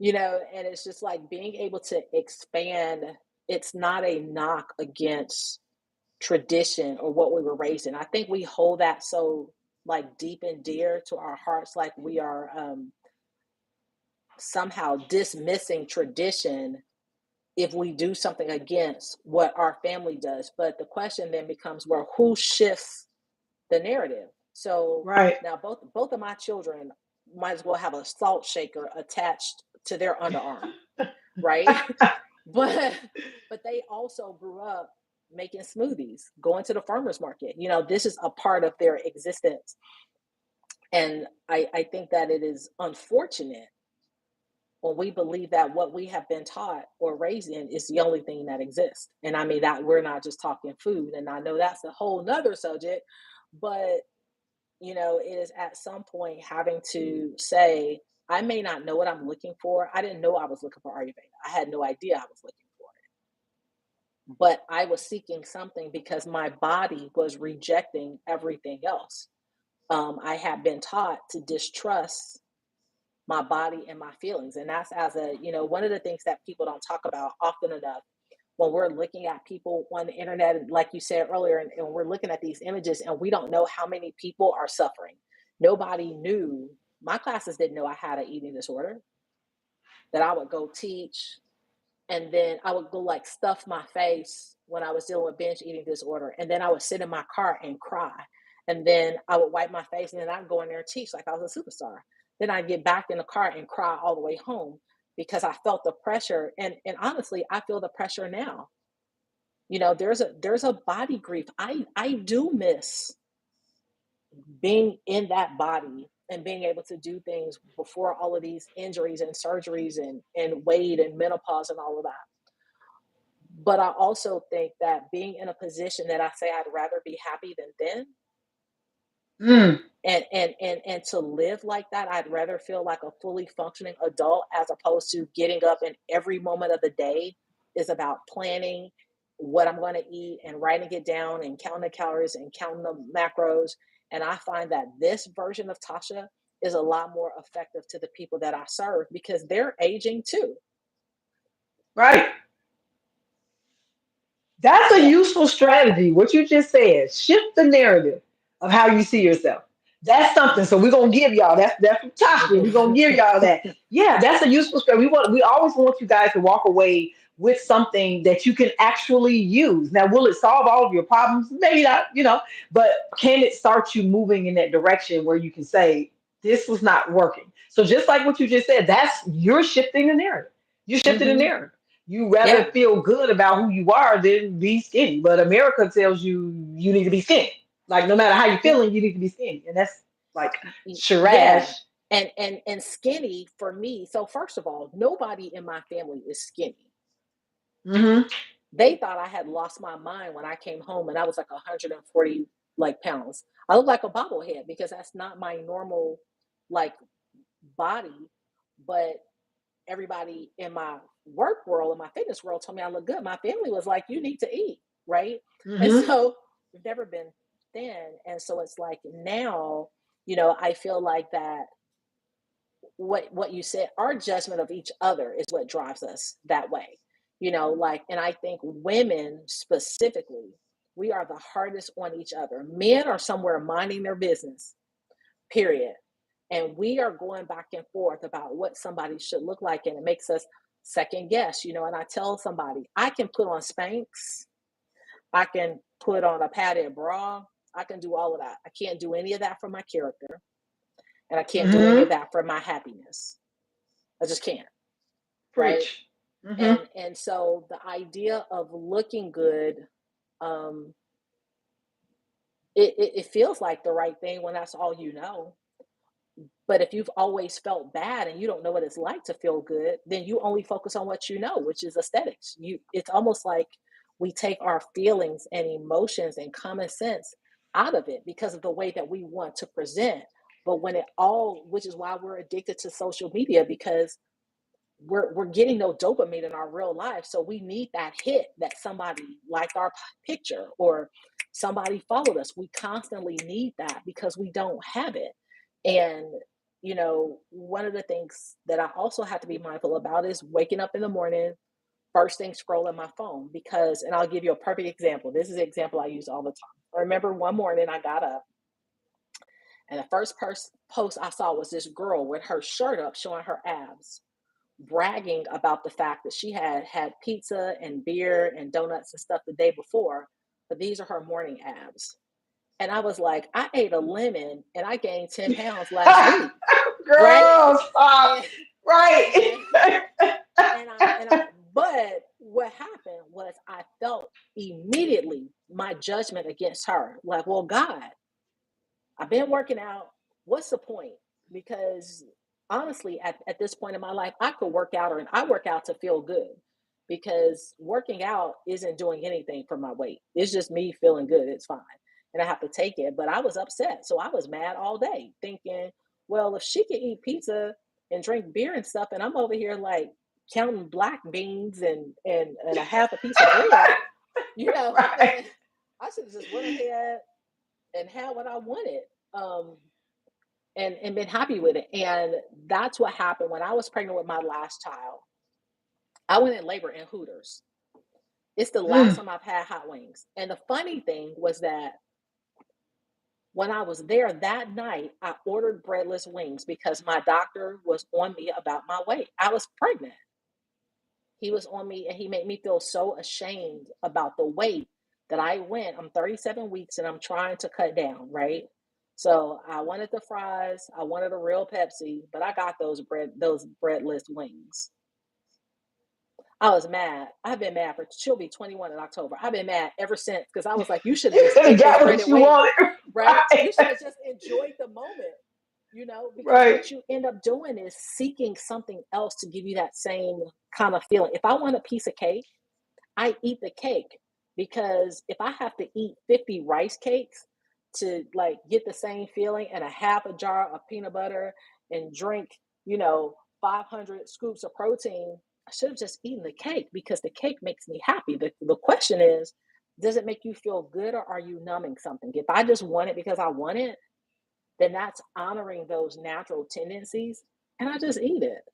and it's just like being able to expand. It's not a knock against tradition or what we were raised in. I think we hold that so like deep and dear to our hearts, like we are somehow dismissing tradition if we do something against what our family does. But the question then becomes, well, who shifts the narrative? So Right. now both of my children might as well have a salt shaker attached to their underarm, right? but but they also grew up making smoothies, going to the farmers market. This is a part of their existence. And I think that it is unfortunate when we believe that what we have been taught or raised in is the only thing that exists. And I mean that we're not just talking food. And I know that's a whole nother subject, but it is at some point having to say, I may not know what I'm looking for. I didn't know I was looking for Ayurveda. I had no idea I was looking for it. But I was seeking something because my body was rejecting everything else. I had been taught to distrust my body and my feelings. And that's one of the things that people don't talk about often enough when we're looking at people on the internet, and like you said earlier, and we're looking at these images and we don't know how many people are suffering. Nobody knew. My classes didn't know I had an eating disorder, that I would go teach, and then I would go like stuff my face when I was dealing with binge eating disorder. And then I would sit in my car and cry. And then I would wipe my face and then I'd go in there and teach like I was a superstar. Then I'd get back in the car and cry all the way home because I felt the pressure. And honestly, I feel the pressure now. There's a body grief. I do miss being in that body and being able to do things before all of these injuries and surgeries and weight and menopause and all of that. But I also think that being in a position that I say I'd rather be happy than thin, Mm. and to live like that, I'd rather feel like a fully functioning adult as opposed to getting up and every moment of the day is about planning what I'm going to eat and writing it down and counting the calories and counting the macros. And I find that this version of Tasha is a lot more effective to the people that I serve because they're aging too. Right. That's a Yeah. useful strategy. What you just said, shift the narrative of how you see yourself. That's something. So we're gonna give y'all. That's from Tasha. We're gonna give y'all that. Yeah, that's a useful strategy. We always want you guys to walk away with something that you can actually use. Now, will it solve all of your problems? Maybe not, but can it start you moving in that direction where you can say, this was not working? So just like what you just said, that's you're shifting the narrative. You're shifting the Hmm. narrative. You rather Yeah. feel good about who you are than be skinny. But America tells you you need to be skinny. Like no matter how you're Yeah. feeling, you need to be skinny, and that's like trash. Yeah. And skinny for me. So first of all, nobody in my family is skinny. Hmm. They thought I had lost my mind when I came home and I was like 140 like pounds. I look like a bobblehead because that's not my normal like body. But everybody in my work world, in my fitness world, told me I look good. My family was like, you need to eat, right? And Hmm. so we've never been thin. And so it's like now, I feel like that what you said, our judgment of each other is what drives us that way. Like, and I think women specifically, we are the hardest on each other. Men are somewhere minding their business, period. And we are going back and forth about what somebody should look like, and it makes us second guess. And I tell somebody, I can put on Spanx, I can put on a padded bra, I can do all of that. I can't do any of that for my character, and I can't do any of Hmm. that for my happiness. I just can't, right? Preach. Hmm. And so the idea of looking good, um, it feels like the right thing when that's all you know. But if you've always felt bad and you don't know what it's like to feel good, then you only focus on what you know, which is aesthetics. It's almost like we take our feelings and emotions and common sense out of it because of the way that we want to present. But when it all, which is why we're addicted to social media, because we're getting no dopamine in our real life. So we need that hit that somebody liked our picture or somebody followed us. We constantly need that because we don't have it. And, one of the things that I also have to be mindful about is waking up in the morning, first thing scrolling my phone, because, and I'll give you a perfect example. This is an example I use all the time. I remember one morning I got up, and the first post I saw was this girl with her shirt up showing her abs, bragging about the fact that she had had pizza and beer and donuts and stuff the day before, but these are her morning abs. And I was like, I ate a lemon and I gained 10 pounds last week, right? Girl, stop. And Right. and and I but what happened was I felt immediately my judgment against her. Like, well, God, I've been working out. What's the point? Because honestly, at this point in my life, I could work out, or I work out to feel good, because working out isn't doing anything for my weight. It's just me feeling good. It's fine. And I have to take it. But I was upset. So I was mad all day thinking, well, if she could eat pizza and drink beer and stuff, and I'm over here like counting black beans and a half a piece of bread, Right. then I should have just went ahead and had what I wanted, um, and been happy with it. And that's what happened when I was pregnant with my last child. I went in labor in Hooters. It's the last Mm. time I've had hot wings. And the funny thing was that when I was there that night, I ordered breadless wings because my doctor was on me about my weight. I was pregnant. He was on me and he made me feel so ashamed about the weight that I'm 37 weeks and I'm trying to cut down, right? So I wanted the fries, I wanted a real Pepsi, but I got those breadless wings. I was mad. I've been mad for she'll be 21 in October. I've been mad ever since because I was like, you should have You just could have ate those got what breaded you wings, wanted. right? You Right. should have just enjoyed the moment, because Right. what you end up doing is seeking something else to give you that same kind of feeling. If I want a piece of cake, I eat the cake, because if I have to eat 50 rice cakes to like get the same feeling, and a half a jar of peanut butter and drink, 500 scoops of protein, I should have just eaten the cake because the cake makes me happy. The question is, does it make you feel good, or are you numbing something? If I just want it because I want it, then that's honoring those natural tendencies, and I just eat it.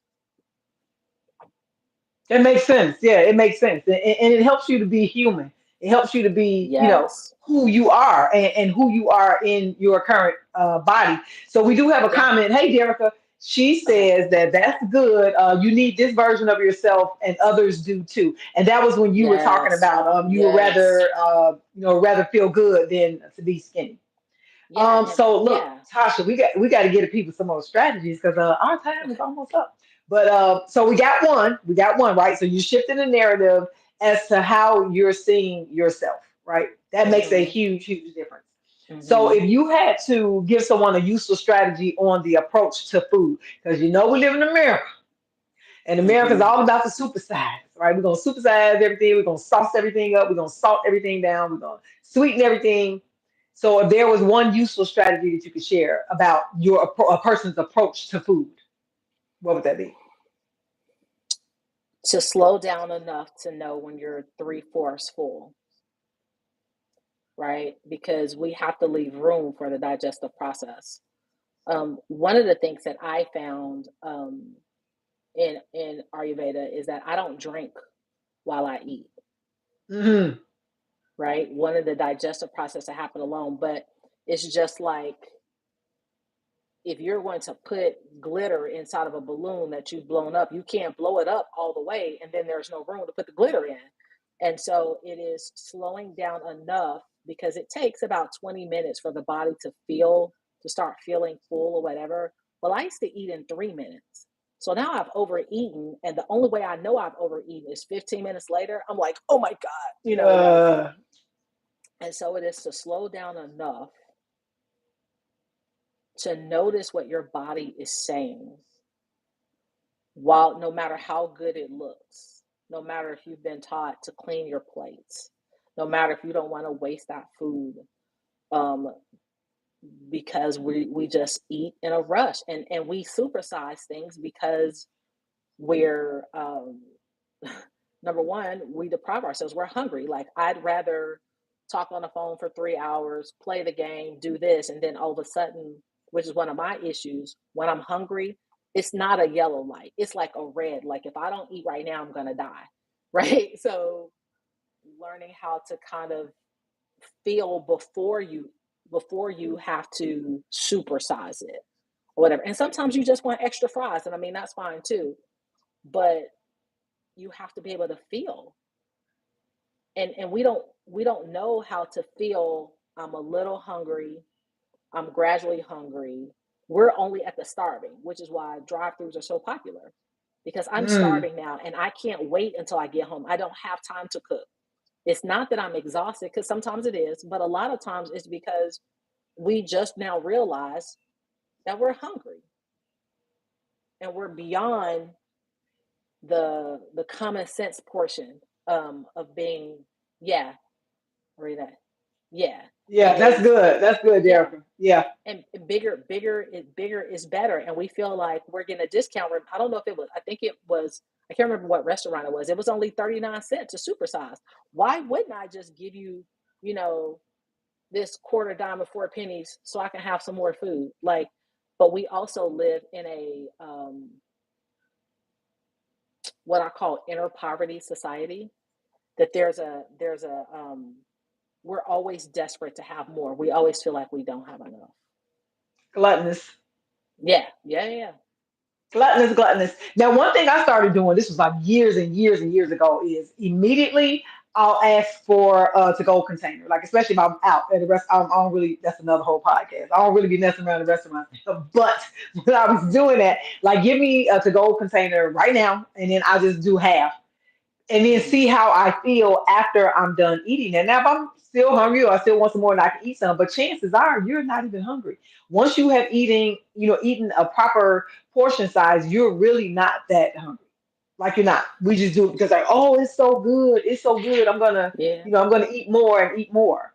It makes sense. Yeah, it makes sense. And it helps you to be human. It helps you to be, Yes. who you are, and who you are in your current body. So we do have a Yeah. comment. Hey, Derica. She Okay. says that that's good. You need this version of yourself, and others do too. And that was when you were talking Yes. about you would Yes. rather feel good than to be skinny. Yeah. And So look, yeah. Tasha, we got to get people some more strategies because our time is Okay. almost up. But so we got one, right? So you shifted the narrative as to how you're seeing yourself, right? That makes a Mm-hmm. huge, huge difference. So Mm-hmm. if you had to give someone a useful strategy on the approach to food, because we live in America, and America's Mm-hmm. all about the supersize, right? We're gonna supersize everything. We're gonna sauce everything up. We're gonna salt everything down. We're gonna sweeten everything. So, if there was one useful strategy that you could share about a person's approach to food, what would that be? To slow down enough to know when you're three-fourths full, right? Because we have to leave room for the digestive process. One of the things that I found in Ayurveda is that I don't drink while I eat, Hmm. right? One of the digestive process to happen alone, but it's just like if you're going to put glitter inside of a balloon that you've blown up, you can't blow it up all the way, and then there's no room to put the glitter in. And so it is slowing down enough, because it takes about 20 minutes for the body to start feeling full or whatever. Well, I used to eat in 3 minutes. So now I've overeaten, and the only way I know I've overeaten is 15 minutes later. I'm like, oh my God, Uh, and so it is to slow down enough to notice what your body is saying, while no matter how good it looks, no matter if you've been taught to clean your plates, no matter if you don't want to waste that food, um, because we just eat in a rush, and we supersize things because we're number one, we deprive ourselves. We're hungry. Like, I'd rather talk on the phone for 3 hours, play the game, do this, and then all of a sudden, which is one of my issues, when I'm hungry, it's not a yellow light. It's like a red. Like if I don't eat right now, I'm gonna die. Right. So learning how to kind of feel before you have to supersize it or whatever. And sometimes you just want extra fries. And I mean that's fine too. But you have to be able to feel. And we don't know how to feel. I'm a little hungry, I'm gradually hungry. We're only at the starving, which is why drive-throughs are so popular. Because I'm Mm. starving now and I can't wait until I get home. I don't have time to cook. It's not that I'm exhausted, because sometimes it is, but a lot of times it's because we just now realize that we're hungry and we're beyond the common sense portion of being, yeah, read that. Yeah. Yeah, It that's is. good. That's good, Yeah. Jerica. Yeah. And bigger is better, and we feel like we're getting a discount. I don't know if it was, I think it was, I can't remember what restaurant it was. It was only 39 cents to supersize. Why wouldn't I just give you, you know this quarter dime of 4 pennies so I can have some more food? Like, but we also live in a what I call inner poverty society. That we're always desperate to have more. We always feel like we don't have enough. Gluttonous. Yeah, yeah, yeah. Gluttonous, gluttonous. Now, one thing I started doing, this was like years and years and years ago, is immediately I'll ask for to go container. Like, especially if I'm out at the rest, I don't really, that's another whole podcast. I don't really be messing around the restaurants. But when I was doing that, like, give me a to go container right now, and then I just do half and then Hmm. see how I feel after I'm done eating it. Now, if I'm still hungry or I still want some more and I can eat some, but chances are you're not even hungry. Once you have eaten a proper portion size, you're really not that hungry. Like you're not. We just do it because like, oh, it's so good. It's so good. Yeah. I'm gonna eat more and eat more.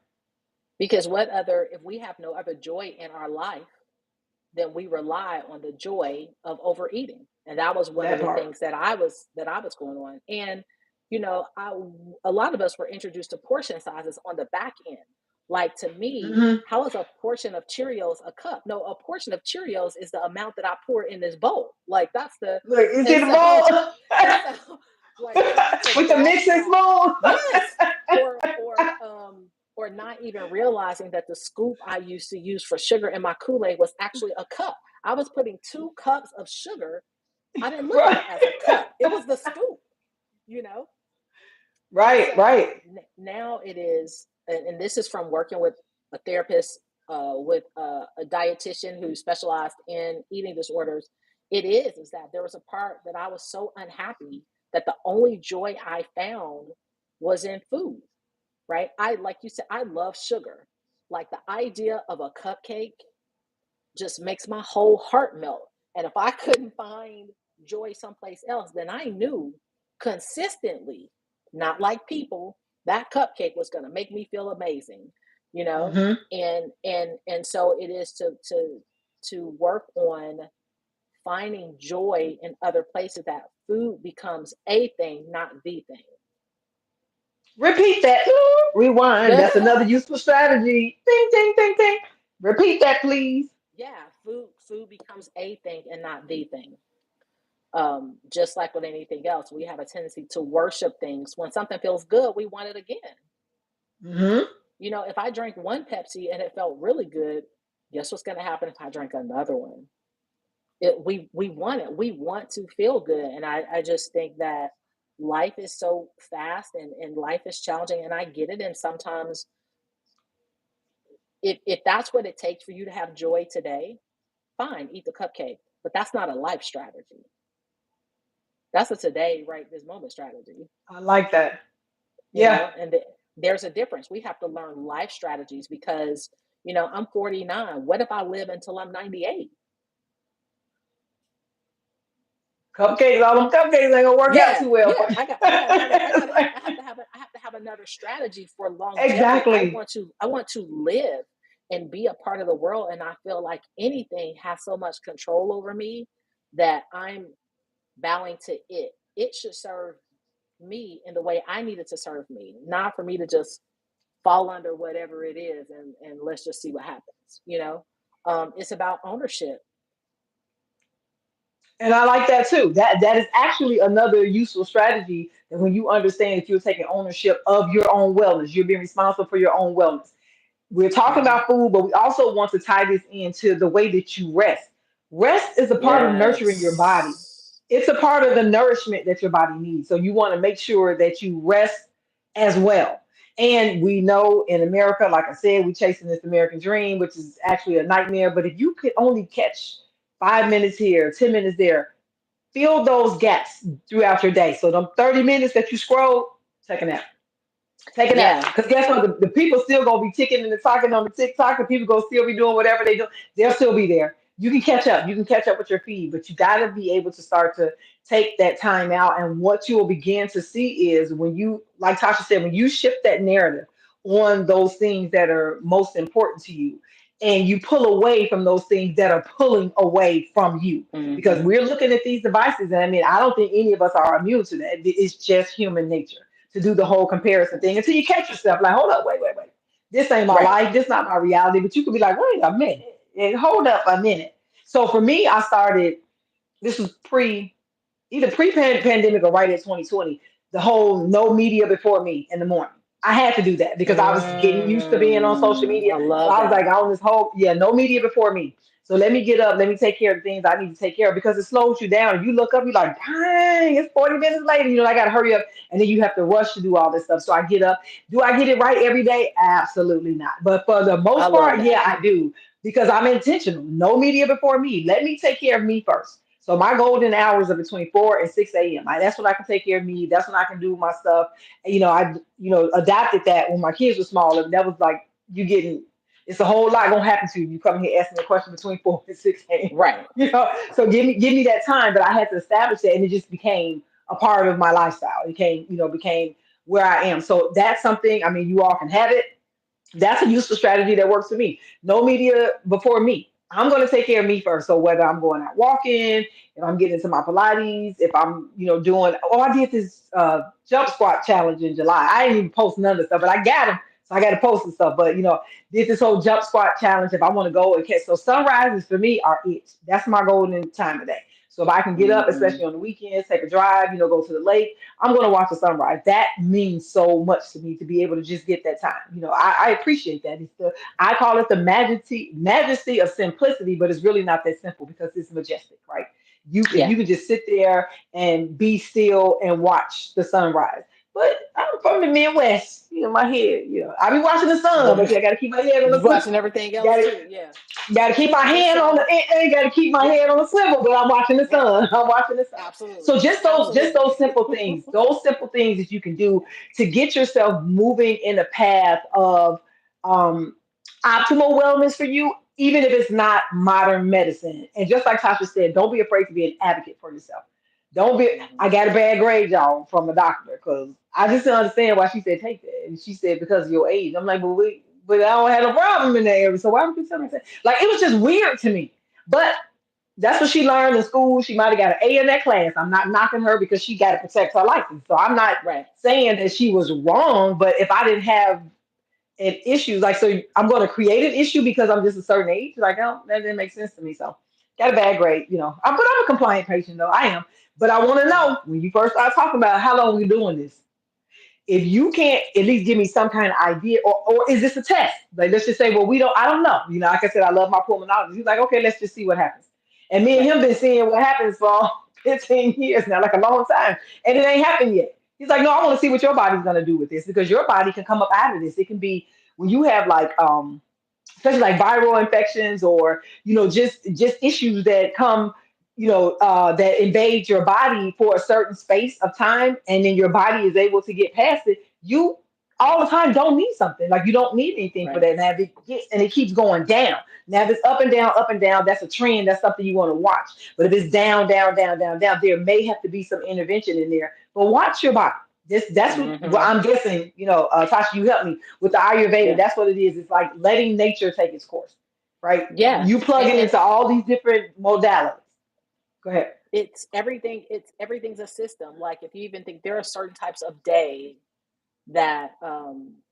Because what other, if we have no other joy in our life, then we rely on the joy of overeating. And that was one of That the part. things that I was going on. And a lot of us were introduced to portion sizes on the back end. Like, to me, Hmm. how is a portion of Cheerios a cup? No, a portion of Cheerios is the amount that I pour in this bowl. Like, that's the Look, it's and in the so bowl and so like trying to with the mixing backtrack. spoon. Yes. Or not even realizing that the scoop I used to use for sugar in my Kool-Aid was actually a cup. I was putting 2 cups of sugar. I didn't look at Right, it as a cup. It was the scoop, you know? And right, so right. now it is, and this is from working with a therapist, with a dietitian who specialized in eating disorders. Is that there was a part that I was so unhappy that the only joy I found was in food, right? Like you said, I love sugar. Like, the idea of a cupcake just makes my whole heart melt. And if I couldn't find joy someplace else, then I knew consistently, not like people, that cupcake was going to make me feel amazing, you know? Hmm. And so it is to work on finding joy in other places, that food becomes a thing, not the Repeat that. Rewind. thing. That's another useful strategy. Ding, ding, ding, ding. Repeat that, please. Yeah, food becomes a thing and not the thing. Just like with anything else, we have a tendency to worship things. When something feels good, we want it again. Hmm. If I drank one Pepsi and it felt really good, guess what's going to happen if I drink another one? We want it. We want to feel good, and I just think that life is so fast, and life is challenging, and I get it. And sometimes, if that's what it takes for you to have joy today, fine, eat the cupcake. But that's not a life strategy. That's a today, right this moment strategy. I like that. you Yeah. know and there's a difference. We have to learn life strategies, because I'm 49. What if I live until I'm 98? Cupcakes, all them cupcakes ain't gonna work out Yeah, too well for yeah. you. I have to have another strategy for longevity. i Exactly. want to i want to live and be a part of the world, and I feel like anything has so much control over me that I'm bowing to it should serve me in the way I need it to serve me, not for me to just fall under whatever it is, and let's just see what happens, you know. It's about ownership. And I like that too. That is actually another useful strategy. That when you understand that you're taking ownership of your own wellness, you're being responsible for your own wellness. We're talking Hmm. about food, but we also want to tie this into the way that you rest. Rest is a part of nurturing your body. Yes. It's a part of the nourishment that your body needs. So you want to make sure that you rest as well. And we know in America, like I said, we're chasing this American dream, which is actually a nightmare. But if you could only catch 5 minutes here, 10 minutes there, fill those gaps throughout your day. So them 30 minutes that you scroll, take a nap. Take a nap. Yeah. Because guess what? The people still gonna be ticking and the talking on the TikTok. The people gonna still be doing whatever they do. They'll still be there. You can catch up. You can catch up with your feed, but you gotta be able to start to take that time out. And what you will begin to see is when you, like Tasha said, when you shift that narrative on those things that are most important to you, and you pull away from those things that are pulling away from you. Because Hmm. we're looking at these devices, and I mean, I don't think any of us are immune to that. It's just human nature to do the whole comparison thing until you catch yourself like, hold up, wait. This ain't my Right. life. This not my reality. But you could be like, wait a minute. And hold up a minute. So for me, I started, this was either pre-pandemic or right at 2020, the whole no media before me in the morning. I had to do that because I was getting used to being on social media. I So love I was like that. on this whole, yeah, no media before me. So let me get up, let me take care of the things I need to take care of because it slows you down. And you look up, you're like, dang, it's 40 minutes later. I got to hurry up. And then you have to rush to do all this stuff. So I get up. Do I get it right every day? Absolutely not. But for the I most love part, that. yeah, I do because I'm intentional. No media before me. Let me take care of me first. So my golden hours are between 4 and 6 a.m. That's when I can take care of me. That's when I can do my stuff. And, I adapted that when my kids were smaller. That was like you getting. It's a whole lot gonna happen to you. You come here asking a question between 4 and 6 a.m. Right. So give me that time. But I had to establish that, and it just became a part of my lifestyle. It became where I am. So that's something. I mean, you all can have it. That's a useful strategy that works for me. No media before me. I'm going to take care of me first. So whether I'm going out walking, if I'm getting into my Pilates, if I'm, doing, I did this jump squat challenge in July. I didn't even post none of the stuff, but I got them. So I got to post some stuff. But, did this whole jump squat challenge. If I want to go and catch, so sunrises for me are it. That's my golden time of day. So if I can get up, Hmm. especially on the weekends, take a drive, go to the lake, I'm going to watch the sunrise. That means so much to me to be able to just get that time. I appreciate that. I call it the majesty of simplicity, but it's really not that simple because it's majestic, right? If you Yeah. can just sit there and be still and watch the sunrise. But I'm from the Midwest, my head, I be watching the sun, but I got to keep my head on the swivel. Watching everything else Got too. Yeah. Got to keep my And hand on the so, and got to keep my yep. head on the swivel, but I'm watching the Right. sun. I'm watching the sun. So Absolutely. just those Absolutely. simple things that you can do to get yourself moving in a path of um, optimal wellness for you, even if it's not modern medicine. And just like Tasha said, don't be afraid to be an advocate for yourself. Don't be. Hmm. I got a bad grade, y'all, from a doctor because I just didn't understand why she said take that, and she said because of your age. I'm like, but I don't have a problem in that area, so why would you tell me Right. that? Like it was just weird to me. But that's what she learned in school. She might have got an A in that class. I'm not knocking her because she got to protect her license. So I'm not Right. saying that she was wrong. But if I didn't have an issue, like so, I'm going to create an issue because I'm just a certain age. Like, oh, that didn't make sense to me. So got a bad grade, but I'm a compliant patient though. I am. But I want to Hmm. know when you first start talking about how long we doing this if you can't at least give me some kind of idea, or is this a test? Like, let's just say, well, I don't know. Like I said, I love my pulmonologist. He's like, okay, let's just see what happens. And me and Right. him been seeing what happens for 15 years now, like a long time, and it ain't happened yet. He's like, no, I want to see what your body's gonna do with this because your body can come up out of this. It can be when you have like especially like viral infections or just issues that come that invade your body for a certain space of time and then your body is able to get past it. You all the time don't need something like you don't need anything for Right. that. Now if it gets and it keeps going down, now if it's up and down, that's a trend. That's something you want to watch. But if it's down, down, down, down, down, there may have to be some intervention in there. But watch your body. That's what Hmm. I'm guessing. Tasha, you help me with the Ayurveda. Yeah. That's what it is. It's like letting nature take its course, right? Yeah. You plug it And into all these different modalities. Go ahead. it's everything's a system. Like if you even think there are certain types of day that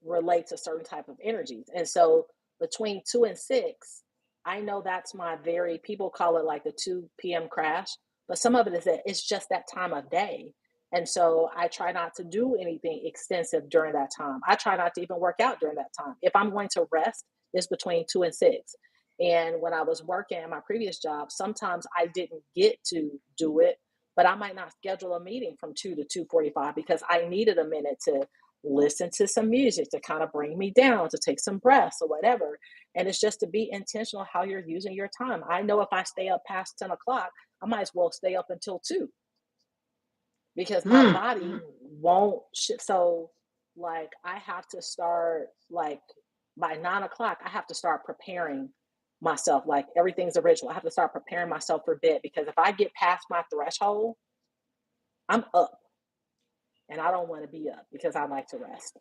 relate to certain type of energies. And so between 2 and 6, I know that's my very, people call it like the 2 p.m. crash, but some of it is that it's just that time of day. And so I try not to do anything extensive during that time. I try not to even work out during that time. If I'm going to rest, it's between 2 and 6. And when I was working at my previous job, sometimes I didn't get to do it, but I might not schedule a meeting from 2 to 2:45 because I needed a minute to listen to some music to kind of bring me down, to take some breaths or whatever. And it's just to be intentional how you're using your time. I know if I stay up past 10 o'clock, I might as well stay up until 2 because my Mm. body won't. So, like, I have to start, like, by 9 o'clock, I have to start preparing myself. Like, everything's a ritual. I have to start preparing myself for bed because if I get past my threshold, I'm up and I don't want to be up because I like to rest.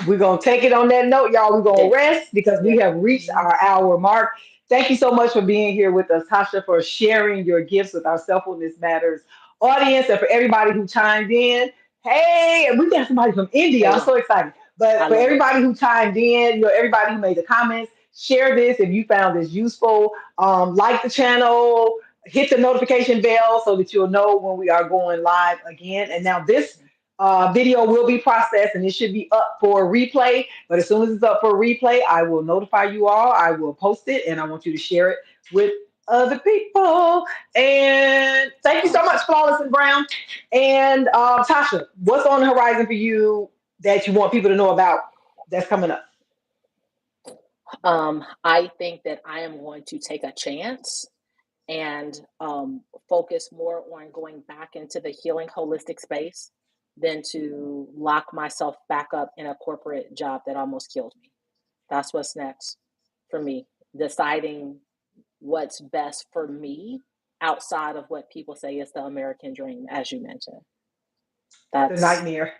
We're going to take it on that note, y'all. We're going Yeah. to rest because we Yeah. have reached Mhm. our hour mark. Thank you so much for being here with us, Tasha, for sharing your gifts with our Self-Fulfillness Matters audience, and for everybody who chimed in. Hey, we got somebody from India. I'm Hey, so excited. But I for love it. everybody who chimed in, everybody who made the comments, share this if you found this useful. Like the channel, hit the notification bell so that you'll know when we are going live again. And now this video will be processed and it should be up for replay. But as soon as it's up for replay, I will notify you all. I will post it and I want you to share it with other people. And thank you so much, Awesome. Flawless and Brown. And Tasha, what's on the horizon for you that you want people to know about that's coming up? I think that I am going to take a chance and focus more on going back into the healing holistic space than to lock myself back up in a corporate job that almost killed me. That's what's next for me. Deciding what's best for me outside of what people say is the American dream, as you mentioned. The That's nightmare.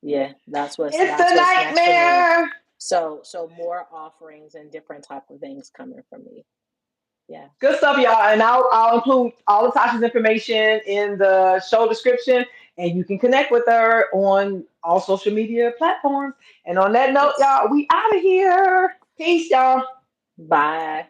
Yeah, It's the that's what's next for me. nightmare. So more offerings and different type of things coming from me. Yeah. Good stuff, y'all. And I'll include all of Tasha's information in the show description, and you can connect with her on all social media platforms. And on that note, Yes. y'all, we out of here. Peace, y'all. Bye.